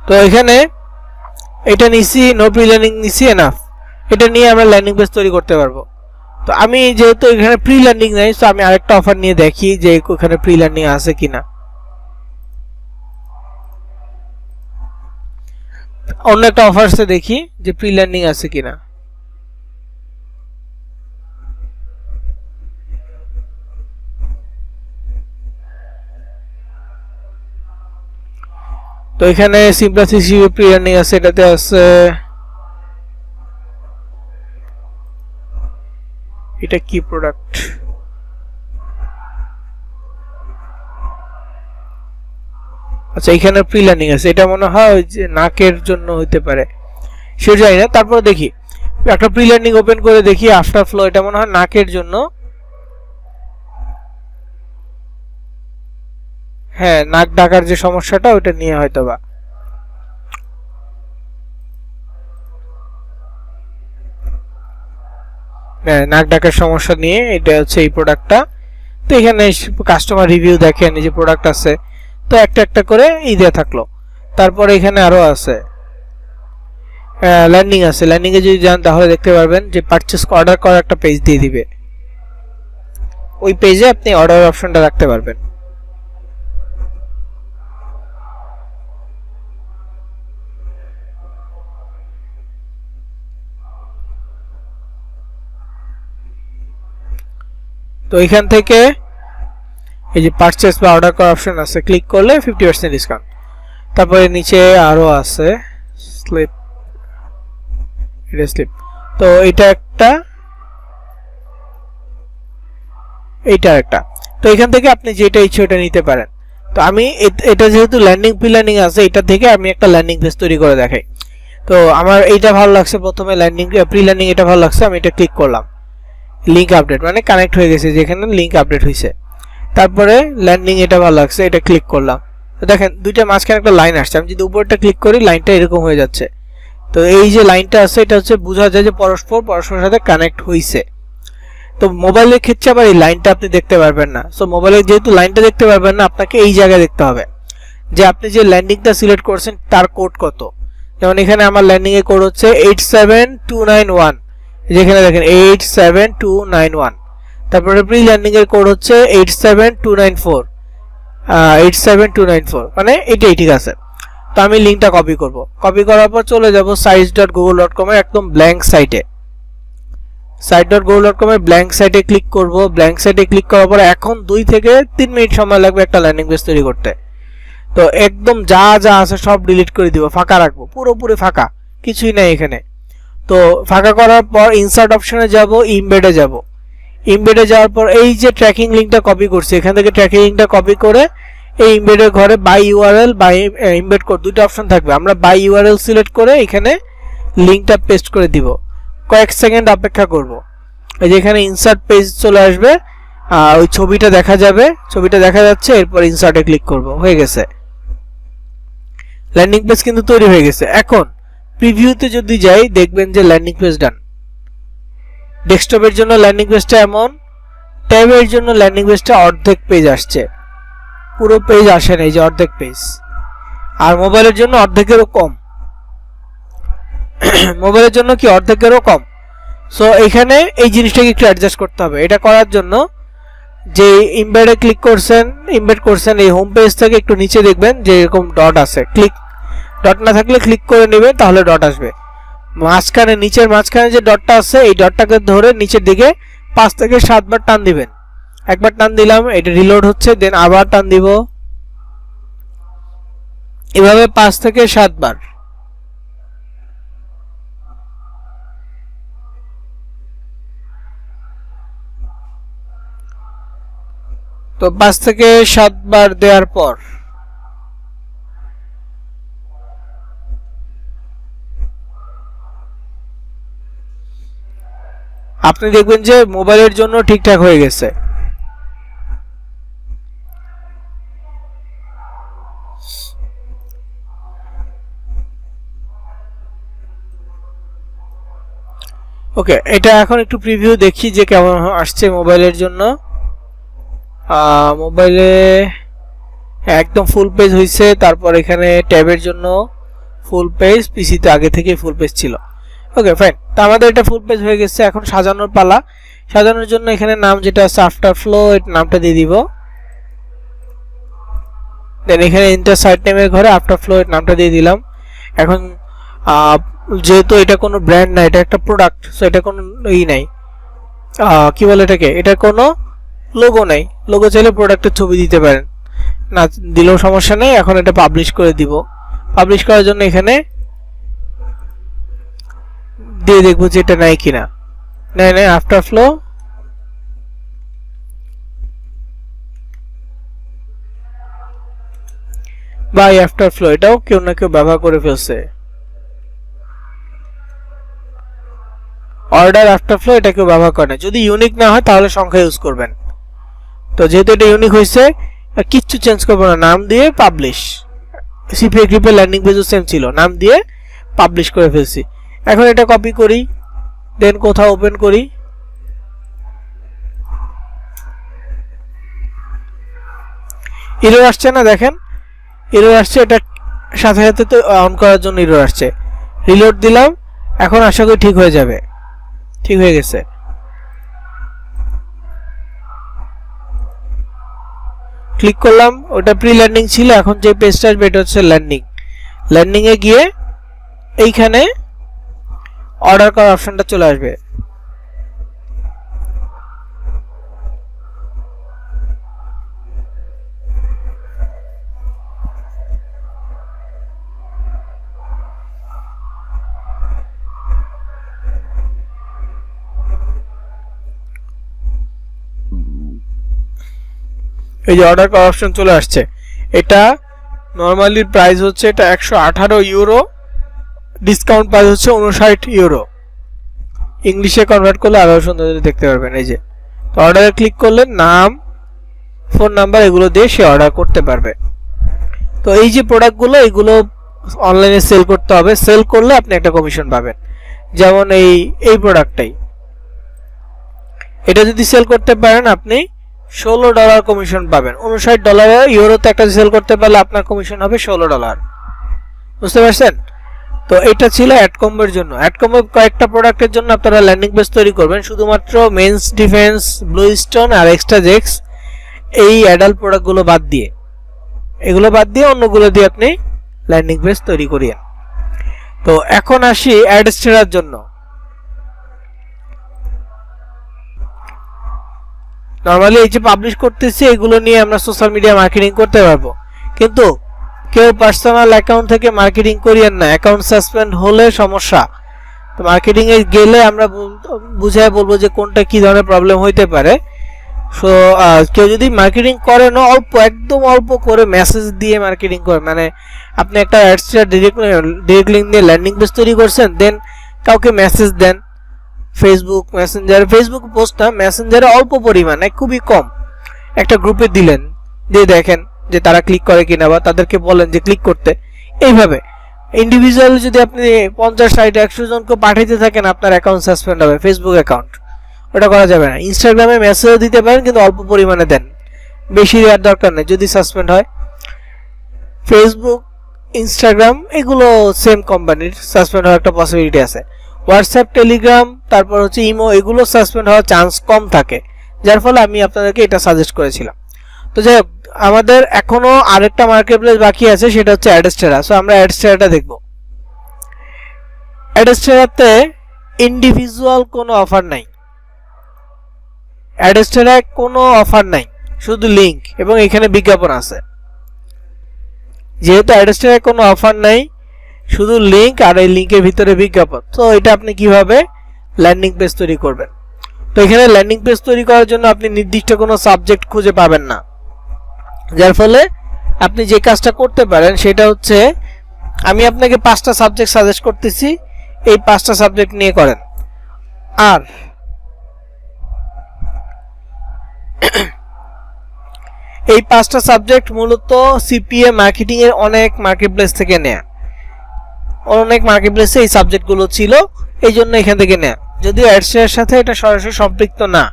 তো এখানে এটা নিছি, নো প্রি লার্নিং নিছি, এনাফ। এটা নিয়ে আমরা ল্যান্ডিং পেজ তৈরি করতে পারবো। তো আমি যেহেতু এখানে প্রি লার্নিং নাই, তো আমি আরেকটা অফার নিয়ে দেখি যে ওখানে প্রি লার্নিং আছে কিনা। অন্য একটা অফারসে দেখি যে প্রি লার্নিং আছে কিনা। তো এখানে সিম্পলাসি প্রি লার্নিং আছে, এটাতে আছে, এটা কি প্রোডাক্ট, আচ্ছা এখানে প্রি লার্নিং আছে, এটা মনে হয় যে নাকের জন্য হতে পারে, সেটা জানি না। তারপর দেখি একটা প্রি লার্নিং ওপেন করে দেখি, আফটার ফ্লো, এটা মনে হয় নাকের জন্য। হ্যাঁ, নাক ডাকার যে সমস্যাটা ওটা নিয়ে হয়তো বা। হ্যাঁ, নাক ডাকার সমস্যা নিয়ে এটা হচ্ছে এই প্রোডাক্টটা। তো এখানে কাস্টমার রিভিউ দেখেন, এই যে প্রোডাক্ট আছে, তো একটা একটা করে দেয়া থাকলো। তারপর এখানে আরো আছে, ল্যান্ডিং আছে। ল্যান্ডিং এ যদি যান তাহলে দেখতে পারবেন যে পারচেজ অর্ডার করার একটা পেজ দিয়ে দিবে, ওই পেজে আপনি অর্ডার অপশনটা রাখতে পারবেন। তো এখান থেকে এই যে পারচেজ বা অর্ডার করার অপশন আছে, ক্লিক করলে 50% ডিসকাউন্ট। তারপরে নিচে আরো আছে স্লিপ, এটা স্লিপ। তো এটা একটা, এইটা একটা। তো এখান থেকে আপনি যেটা ইচ্ছে ওটা নিতে পারেন। তো আমি এটা যেহেতু ল্যান্ডিং প্রি লার্নিং আছে, এটা থেকে আমি একটা ল্যান্ডিং পেজ তৈরি করে দেখাই। তো আমার এইটা ভালো লাগছে, প্রথমে ল্যান্ডিং প্রি লার্নিং এটা ভালো লাগছে, আমি এটা ক্লিক করলাম, লিংক আপডেট মানে কানেক্ট হয়ে গেছে, যেখানে লিংক আপডেট হয়েছে। তারপরে ল্যান্ডিং এটা ভালো লাগছে, এটা ক্লিক করলাম। তো দেখেন দুইটা মাঝখানে একটা লাইন আসছে, আমি যদি উপরটা ক্লিক করি লাইনটা এরকম হয়ে যাচ্ছে। তো এই যে লাইনটা আছে এটা হচ্ছে বোঝা যায় যে পরস্পরের সাথে কানেক্ট হইছে। তো মোবাইলের ক্ষেত্রে আবার এই লাইনটা আপনি দেখতে পারবেন না। সো মোবাইলে যেহেতু লাইনটা দেখতে পারবেন না, আপনাকে এই জায়গায় দেখতে হবে যে আপনি যে ল্যান্ডিংটা সিলেক্ট করছেন তার কোড কত। যেমন এখানে আমার ল্যান্ডিং এর কোড হচ্ছে 87291, যেখানে দেখেন 87291। তারপরে প্রি ল্যান্ডিং এর কোড হচ্ছে 87294, 87294, মানে এটাই ঠিক আছে। তো আমি লিঙ্কটা কপি করব। কপি করার পর চলে যাব sites.google.com এর একদম ব্ল্যাঙ্ক সাইটে। site.google.com এর ব্ল্যাঙ্ক সাইটে ক্লিক করব। ব্ল্যাঙ্ক সাইটে ক্লিক করার পর এখন 2 থেকে 3 মিনিট সময় লাগবে একটা ল্যান্ডিং পেজ তৈরি করতে। তো একদম যা যা আছে সব ডিলিট করে দিব, ফাঁকা রাখবো, পুরোপুরি ফাঁকা, কিছুই নাই এখানে। তো ফাঁকা করার পর ইনসার্ট অপশনে যাব, ইমবেডে যাব। ইমবেডে যাওয়ার পর এই যে ট্র্যাকিং লিঙ্কটা কপি করছি, এখান থেকে ট্র্যাকিং লিঙ্কটা কপি করে এই ইমবেডের ঘরে by URL by embed code দুটো অপশন থাকবে। আমরা বাই ইউআরএল সিলেক্ট করে এখানে লিঙ্কটা পেস্ট করে দিব। কয়েক সেকেন্ড অপেক্ষা করব। এই যে এখানে ইনসার্ট পেজ চলে আসবে, ওই ছবিটা দেখা যাবে, ছবিটা দেখা যাচ্ছে। এরপর ইনসার্টে ক্লিক করব, হয়ে গেছে। ল্যান্ডিং পেজ কিন্তু তৈরি হয়ে গেছে। এখন প্রিভিউতে যদি যাই দেখবেন যে ল্যান্ডিং পেজ ডান। ডেস্কটপের জন্য ল্যান্ডিং পেজটা এমন, ট্যাবের জন্য ল্যান্ডিং পেজটা অর্ধেক পেজ আসছে, পুরো পেজ আসে না, এই যে অর্ধেক পেজ। আর মোবাইলের জন্য অর্ধেকেরও কম, মোবাইলের জন্য কি অর্ধেকেরও কম। সো এখানে এই জিনিসটাকে একটু অ্যাডজাস্ট করতে হবে। এটা করার জন্য যে ইমবেডে ক্লিক করছেন, ইমবেড করছেন, এই হোম পেজ থেকে একটু নিচে দেখবেন যে এরকম ডট আছে, ক্লিক ডট না থাকলে ক্লিক করে নেবেন, তাহলে ডট আসবে। মাঝখানে নিচের মাঝখানে যে ডটটা আছে এই ডটটাকে ধরে নিচের দিকে 5 থেকে 7 বার টান দিবেন। একবার টান দিলাম, এটা রিলোড হচ্ছে, দেন আবার টান দিব, এভাবে 5 থেকে 7 বার। তো 5 থেকে 7 বার দেওয়ার পর আপনি দেখবেন যে মোবাইলের জন্য ঠিকঠাক হয়ে গেছে। ওকে, এটা এখন একটু প্রিভিউ দেখি যে কেমন আসছে মোবাইলের জন্য। মোবাইলে একদম ফুল পেজ হয়েছে। তারপর এখানে ট্যাবের জন্য ফুল পেজ, পিসিতে আগে থেকে ফুল পেজ ছিল। ওকে ফাইন, তো আমাদের এটা ফুল পেজ হয়ে গেছে। এখন সাজানোর পালা। সাজানোর জন্য এখানে নাম যেটা আছে আফটারফ্লো, এর নামটা দিয়ে দিব। দেন এখানে ইন্টার সাইট নেমের ঘরে আফটারফ্লো এর নামটা দিয়ে দিলাম। এখন যেহেতু এটা কোনো ব্র্যান্ড না, এটা একটা প্রোডাক্ট, সো এটা কোনো নাই, কি বলে এটাকে, এটা কোনো লোগো নাই। লোগো চাইলে প্রোডাক্টের ছবি দিতে পারেন, না দিলেও সমস্যা নেই। এখন এটা পাবলিশ করে দিব। পাবলিশ করার জন্য এখানে দিয়ে দেখবো যে এটা নাই কিনা। নাই, আফটারফ্লো বা আফটারফ্লো, এটাও কেউ না কেউ ব্যবহার করে ফেলছে। অর্ডার আফটারফ্লো এটা কেউ ব্যবহার করে না। যদি ইউনিক না হয় তাহলে সংখ্যা ইউজ করবেন। তো যেহেতু এটা ইউনিক হয়েছে, কিচ্ছু চেঞ্জ করবো না, নাম দিয়ে পাবলিশ। সিপিএ গ্রিপের ল্যান্ডিং পেজও সেম ছিল, নাম দিয়ে পাবলিশ করে ফেলছি। এখন এটা কপি করি, দেন কোথাও ওপেন করি। এরর আসছে না, দেখেন এরর আসছে, এটা সাথে সাথে তো অন করার জন্য এরর আসছে। রিলোড দিলাম, এখন আশা করি ঠিক হয়ে যাবে। ঠিক হয়ে গেছে। ক্লিক করলাম, ওটা প্রি ল্যান্ডিং ছিল, এখন যে পেজটা আসবে এটা হচ্ছে ল্যান্ডিং। ল্যান্ডিং এ গিয়ে এইখানে অর্ডার করার অপশনটা চলে আসবে। এই যে অর্ডার করার অপশন চলে আসছে। এটা নরমালি প্রাইস হচ্ছে এটা 118 ইউরো, ডিসকাউন্ট প্রাইস হচ্ছে 59 ইউরো। ইংলিশে কনভার্ট করলে আরো সুন্দর দেখতে পারবেন। এই যে তো অর্ডারে ক্লিক করলে নাম, ফোন নাম্বার এগুলো দিয়ে সে অর্ডার করতে পারবে। তো এই যে প্রোডাক্টগুলো, এগুলো অনলাইনে সেল করতে হবে। সেল করলে আপনি একটা কমিশন পাবেন। যেমন এই প্রোডাক্টটাই, এটা যদি সেল করতে পারেন আপনি $16 কমিশন পাবেন। $59 ইউরোতে একটা সেল করতে পারলে আপনার কমিশন হবে $16। বুঝতে পারছেন? তো এটা ছিল অ্যাডকম্বের জন্য। অ্যাডকম্বে কয়েকটা প্রোডাক্টের জন্য আপনারা ল্যান্ডিং পেজ তৈরি করবেন, শুধুমাত্র মেন্স ডিফেন্স, ব্লু স্টোন আর এক্সট্রা জেক্স, এই অ্যাডাল্ট প্রোডাক্টগুলো বাদ দিয়ে, এগুলো বাদ দিয়ে অন্যগুলো দিয়ে আপনি ল্যান্ডিং পেজ তৈরি করি। তো এখন আসি অ্যাডস্টেরার জন্য। নরমালি এই যে পাবলিশ করতেছি এগুলো নিয়ে আমরা সোশ্যাল মিডিয়া মার্কেটিং করতে পারবো, কিন্তু কেউ পার্সোনাল অ্যাকাউন্ট থেকে মার্কেটিং করিয়েন না, অ্যাকাউন্ট সাসপেন্ড হলে সমস্যা। তো মার্কেটিং এ গেলে আমরা বুঝায় বলবো যে কোনটা কি ধরনের প্রবলেম হইতে পারে। সো কেউ যদি মার্কেটিং করেন অল্প, একদম অল্প করে মেসেজ দিয়ে মার্কেটিং করে, মানে আপনি একটা অ্যাডস্টেরার ডিরেক্ট লিঙ্ক দিয়ে ল্যান্ডিং পেজ তৈরি করছেন, দেন কাউকে মেসেজ দেন ফেসবুক মেসেঞ্জারে, ফেসবুক পোস্ট না, মেসেঞ্জারে অল্প পরিমাণে খুবই কম একটা গ্রুপে দিলেন, দিয়ে দেখেন যে তারা ক্লিক করে কিনা, বা তাদেরকে বলেন যে ক্লিক করতে। এইভাবে ইন্ডিভিজুয়াল যদি আপনি 50, 60, 100 জনকে পাঠাইতে থাকেন আপনার অ্যাকাউন্ট সাসপেন্ড হবে, ফেসবুক অ্যাকাউন্ট। ওটা করা যাবে না। ইনস্টাগ্রামে মেসেজও দিতে পারেন, কিন্তু অল্প পরিমাণে দেন, বেশি দেওয়ার দরকার নেই যদি সাসপেন্ড হয়। ফেসবুক, ইনস্টাগ্রাম এগুলো সেম কোম্পানির, সাসপেন্ড হওয়ার একটা পসিবিলিটি আছে। হোয়াটসঅ্যাপ, টেলিগ্রাম, তারপর হচ্ছে ইমো, এগুলো সাসপেন্ড হওয়ার চান্স কম থাকে, যার ফলে আমি আপনাদেরকে এটা সাজেস্ট করেছিলাম। তো যাই হোক, আমাদের এখনো আরেকটা মার্কেট প্লেস বাকি আছে, সেটা হচ্ছে অ্যাডস্টেরা। সো আমরা অ্যাডস্টেরাটা দেখব। অ্যাডস্টেরাতে ইন্ডিভিজুয়াল কোনো অফার নাই, অ্যাডস্টেরায় কোনো অফার নাই, শুধু লিঙ্ক এবং এখানে বিজ্ঞাপন আছে। যেহেতু অ্যাডস্টেরায় কোনো অফার নাই, শুধু লিঙ্ক আর এই লিঙ্কের ভিতরে বিজ্ঞাপন, তো এটা আপনি কিভাবে ল্যান্ডিং পেজ তৈরি করবেন? তো এখানে ল্যান্ডিং পেজ তৈরি করার জন্য আপনি নির্দিষ্ট কোনো সাবজেক্ট খুঁজে পাবেন না, যার ফলে আপনি যে কাজটা করতে পারেন সেটা হচ্ছে, আমি আপনাকে 5টা সাবজেক্ট সাজেস্ট করতেছি, এই 5টা সাবজেক্ট নিয়ে করেন। আর এই 5টা সাবজেক্ট মূলত সিপিএ মার্কেটিং এর অনেক মার্কেটপ্লেস থেকে নেয়া, অনেক মার্কেটপ্লেসে এই সাবজেক্টগুলো ছিল, এই জন্য এখান থেকে নেয়া। যদিও অ্যাডসের সাথে এটা সরাসরি সম্পৃক্ত না,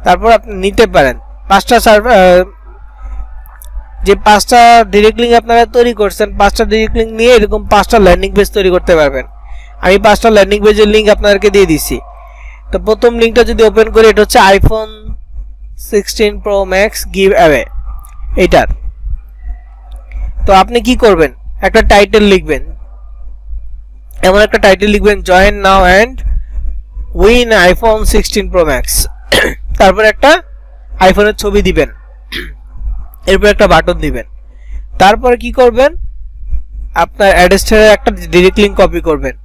তারপর আপনি নিতে পারেন। 5টা যে 5টা ডিরেক্ট লিঙ্ক আপনারা তৈরি করছেন, 5টা ডিরেক্ট লিঙ্ক নিয়ে এরকম 5টা ল্যান্ডিং পেজ তৈরি করতে পারবেন। আমি 5টা ল্যান্ডিং পেজের লিঙ্ক আপনাদেরকে দিয়ে দিছি। তো প্রথম লিঙ্কটা যদি ওপেন করি, এটা হচ্ছে iPhone 16 Pro Max give away, এইটার। তো আপনি কি করবেন, একটা টাইটেল লিখবেন, এমন একটা টাইটেল লিখবেন, join now and win iPhone 16 Pro Max। তারপর একটা আইফোনের ছবি দিবেন, এরপর একটা বাটন দিবেন। তারপরে কি করবেন, আপনার অ্যাডস্টেরার একটা ডিরেক্ট লিঙ্ক কপি করবেন,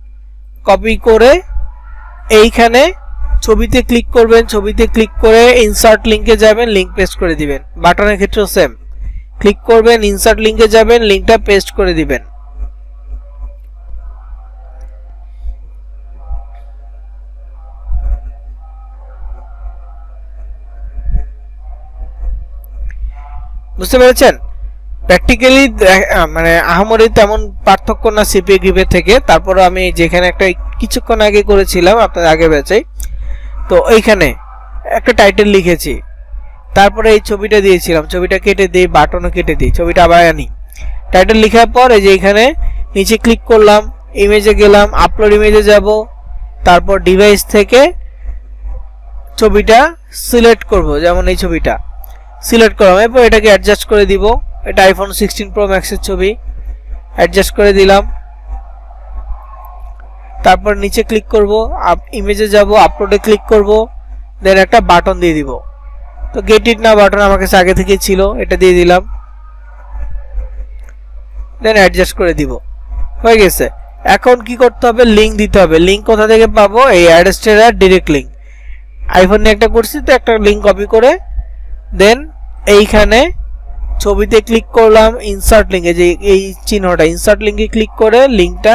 কপি করে এইখানে ছবিতে ক্লিক করবেন, ছবিতে ক্লিক করে ইনসার্ট লিঙ্কে যাবেন, লিঙ্ক পেস্ট করে দিবেন। বাটনের ক্ষেত্রেও সেম, ক্লিক করবেন, ইনসার্ট লিঙ্কে যাবেন, লিঙ্কটা পেস্ট করে দিবেন। বুঝতে পেরেছেন? প্র্যাকটিক্যালি মানে আহামরি তেমন পার্থক্য না সিপিএ গ্রিপের থেকে। তারপর আমি যেখানে একটা কিছুক্ষণ আগে করেছিলাম আপনার আগে ব্যাচে, তো এইখানে একটা টাইটেল লিখেছি, তারপরে এই ছবিটা দিয়েছিলাম, ছবিটা কেটে দিই, বাটনও কেটে দিই, ছবিটা আবার আনি। টাইটেল লেখার পর এই যে এখানে নিচে ক্লিক করলাম, ইমেজে গেলাম, আপলোড ইমেজে যাব, তারপর ডিভাইস থেকে ছবিটা সিলেক্ট করব, যেমন এই ছবিটা সিলেক্ট করলাম, এরপর এটাকে অ্যাডজাস্ট করে দিব। এটা আইফোন 16 Pro Max এর ছবি, অ্যাডজাস্ট করে দিলাম। তারপর নিচে ক্লিক করব, ইমেজে যাব, আপলোডে ক্লিক করব, দেন একটা বাটন দিয়ে দিব। তো গেট ইট নাও বাটন আমার কাছে আগে থেকেই ছিল, এটা দিয়ে দিলাম, দেন অ্যাডজাস্ট করে দিব, হয়ে গেছে। এখন কি করতে হবে, লিঙ্ক দিতে হবে। লিঙ্ক কোথা থেকে পাবো, এই অ্যাডস্টেরার ডিরেক্ট লিঙ্ক। আইফোনে একটা করছি, তো একটা লিঙ্ক কপি করে দেন এইখানে ছবিতে ক্লিক করলাম, ইনসার্ট লিঙ্কে, যে এই চিহ্নটা ইনসার্ট লিঙ্কে ক্লিক করে লিঙ্কটা,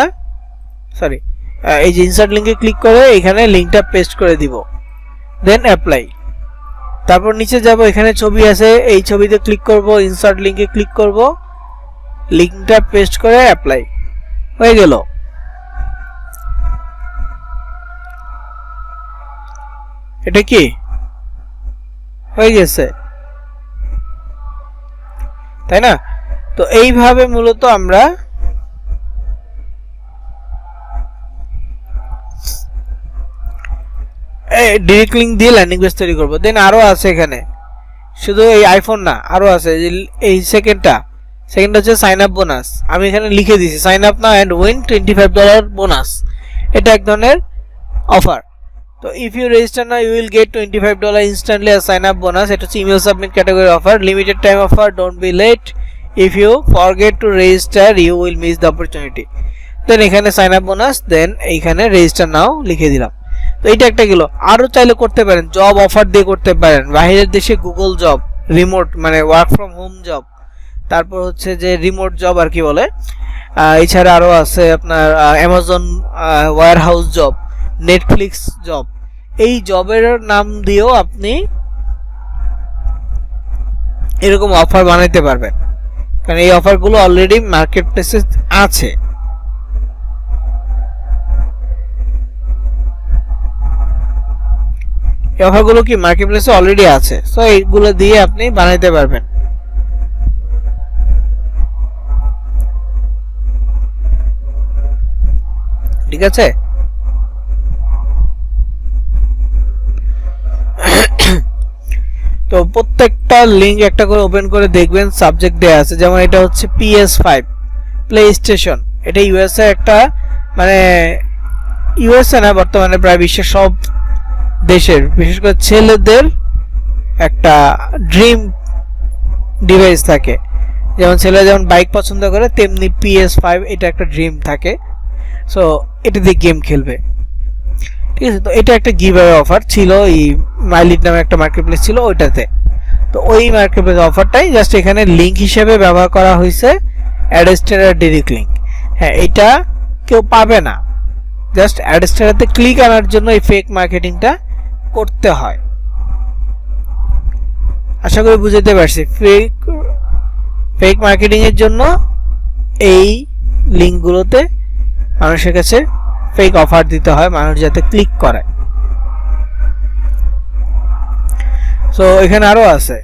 সরি এই যে ইনসার্ট লিঙ্কে ক্লিক করে এখানে লিঙ্কটা পেস্ট করে দিব, দেন অ্যাপ্লাই। তারপর নিচে যাব, এখানে ছবি আছে, এই ছবিতে ক্লিক করব, ইনসার্ট লিঙ্কে ক্লিক করব, লিঙ্কটা পেস্ট করে অ্যাপ্লাই, হয়ে গেল। এটা কি হয়ে গেছে, তাই না? তো এইভাবে মূলত আমরা ডিরেক্ট লিঙ্ক দিয়ে ল্যান্ডিং পেজ তৈরি করব। দেন আরো আছে এখানে, শুধু এই আইফোন না, আরো আছে, এই সেকেন্ড হচ্ছে সাইন আপ বোনাস, আমি এখানে লিখে দিয়েছি sign up now and win $25 bonus, এটা এক ধরনের অফার। তো if you register now you will get $25 instantly as sign up bonus, এটা হচ্ছে email submit category offer, limited time offer, don't be late, if you forget to register you will miss the opportunity. Then এখানে সাইন আপ বোনাস, দেন এইখানে রেজিস্টার নাও লিখে দিলাম। তো এইটা একটা গেল। আরও চাইলে করতে পারেন, জব অফার দিয়ে করতে পারেন, বাইরের দেশে গুগল জব, রিমোট মানে ওয়ার্ক ফ্রম হোম জব, তারপর হচ্ছে যে রিমোট জব আর কি বলে, এছাড়া আরও আছে আপনার Amazon warehouse job, Netflix job, এই জবের নাম দিয়েও আপনি এরকম অফার বানাইতে পারবেন, কারণ এই অফারগুলো অলরেডি মার্কেট প্লেসে আছে। এই অফারগুলো কি মার্কেট প্লেসে অলরেডি আছে, সো এইগুলো দিয়ে আপনি বানাইতে পারবেন। ঠিক আছে, তো প্রত্যেকটা লিঙ্ক একটা করে ওপেন করে দেখবেন, সাবজেক্ট দেয়া আছে। যেমন এটা হচ্ছে PS5 প্লে স্টেশন, এটা ইউএসএ একটা মানে ইউএসএ না, বর্তমানে প্রায় বিশ্বের সব দেশের বিশেষ করে ছেলেদের একটা ড্রিম ডিভাইস থাকে। যেমন ছেলেরা যেমন বাইক পছন্দ করে, তেমনি PS5 এটা একটা ড্রিম থাকে, সো এটা দিয়ে গেম খেলবে। ঠিক আছে, তো এটা একটা গিভ অ্যাওয়ে অফার ছিল, এই মাইলিট নামে একটা মার্কেট প্লেস ছিল ওইটাতে। তো ওই মার্কেট প্লেস অফারটাই জাস্ট এখানে লিঙ্ক হিসেবে ব্যবহার করা হয়েছে, অ্যাডস্টার ডিরেক্ট লিঙ্ক। হ্যাঁ, এটা কেউ পাবে না, জাস্ট অ্যাডস্টারতে ক্লিক আনার জন্য এই ফেক মার্কেটিংটা করতে হয়। আশা করি বুঝতে পারছি। ফেক মার্কেটিং এর জন্য এই লিঙ্কগুলোতে মানুষের কাছে ফেক অফার দিতে হয়, মানুষ যাতে ক্লিক করে। সো এখানে আরো আছে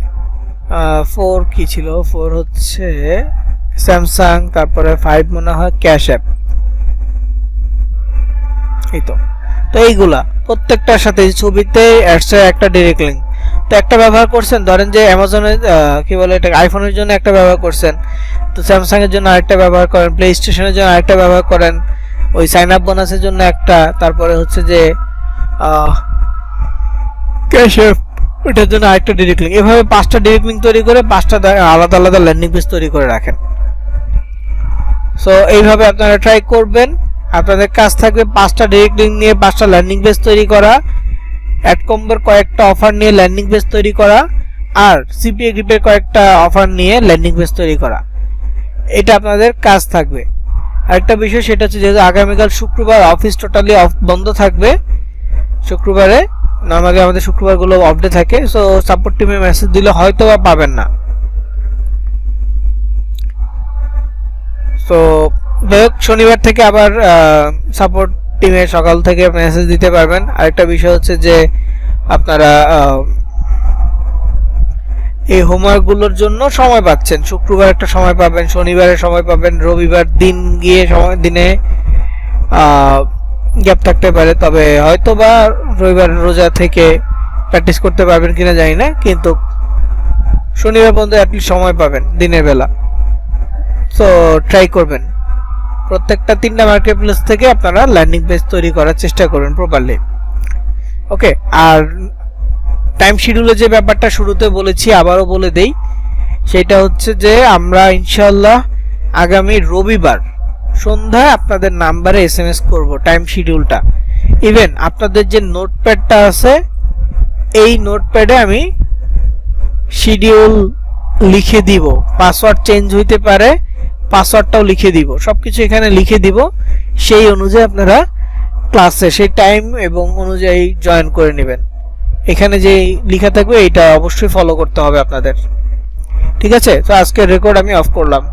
4 কি ছিল, 4 হচ্ছে স্যামসাং, তারপরে 5 মনে হয় ক্যাশ অ্যাপ, এই তো। তো এইগুলা প্রত্যেকটার সাথে ছবিতে অ্যাডসের একটা ডাইরেক্ট লিঙ্ক। তো একটা ব্যবহার করছেন, ধরেন যে অ্যামাজনের কি বলে এটা আইফোনের জন্য একটা ব্যবহার করছেন, তো স্যামসাং এর জন্য আরেকটা ব্যবহার করেন, প্লে স্টেশনের জন্য আরেকটা ব্যবহার করেন, ওই সাইন আপ বোনাসের জন্য একটা, তারপরে হচ্ছে যে ক্যাশ অ্যাপ ওটার জন্য আরেকটা ডাইরেক্ট লিঙ্ক। এভাবে 5টা ডাইরেক্ট লিঙ্ক তৈরি করে 5টা আলাদা আলাদা ল্যান্ডিং পেজ তৈরি করে রাখেন। সো এইভাবে আপনারা ট্রাই করবেন। আপনাদের কাজ থাকবে 5টা ডাইরেক্ট লিঙ্ক নিয়ে 5টা ল্যান্ডিং পেজ তৈরি করা, অ্যাড কম্বোর কয়েকটা অফার নিয়ে ল্যান্ডিং পেজ তৈরি করা, আর সিপিএ গ্রিপের কয়েকটা অফার নিয়ে ল্যান্ডিং পেজ তৈরি করা। এটা আপনাদের কাজ থাকবে। আরেকটা বিষয় সেটা হচ্ছে যেহেতু আগামীকাল শুক্রবার অফিস টোটালি বন্ধ থাকবে, শুক্রবারে নর্মালি আমাদের শুক্রবারগুলো অফ ডে থাকে, সো সাপোর্ট টিমে মেসেজ দিলে হয়তো বা পাবেন না। সো শনিবার থেকে আবার সাপোর্ট টিমে সকাল থেকে মেসেজ দিতে পারবেন। আরেকটা বিষয় হচ্ছে যে আপনারা এই হোমওয়ার্কগুলোর জন্য সময় পাচ্ছেন, শুক্রবার একটা সময় পাবেন, শনিবারে সময় পাবেন, রবিবার দিন গিয়ে দিনে গ্যাপ থাকতে পারে, তবে হয়তো বা রবিবার রোজা থেকে প্র্যাকটিস করতে পারবেন কিনা জানি না, কিন্তু শনিবার পর্যন্ত অ্যাটলিস্ট সময় পাবেন দিনের বেলা। সো ট্রাই করবেন, প্রত্যেকটা 3টা মার্কেট প্লেস থেকে আপনারা ল্যান্ডিং পেজ তৈরি করার চেষ্টা করবেন প্রপারলি। ওকে, আর টাইম শিডিউলে যে ব্যাপারটা শুরুতে বলেছি আবারও বলে দেই, সেটা হচ্ছে যে আমরা ইনশাআল্লাহ আগামী রবিবার সন্ধ্যায় আপনাদের নাম্বারে SMS করব টাইম শিডিউলটা। ইভেন আপনাদের যে নোটপ্যাডটা আছে এই নোটপ্যাডে আমি শিডিউল লিখে দিব, পাসওয়ার্ড চেঞ্জ হইতে পারে, পাসওয়ার্ডটাও লিখে দিব, সবকিছু এখানে লিখে দিব, সেই অনুযায়ী আপনারা ক্লাসে সেই টাইম এবং অনুযায়ী জয়েন করে নেবেন। এখানে যে লেখা থাকবে এইটা অবশ্যই ফলো করতে হবে আপনাদের। ঠিক আছে, তো আজকের রেকর্ড আমি অফ করলাম।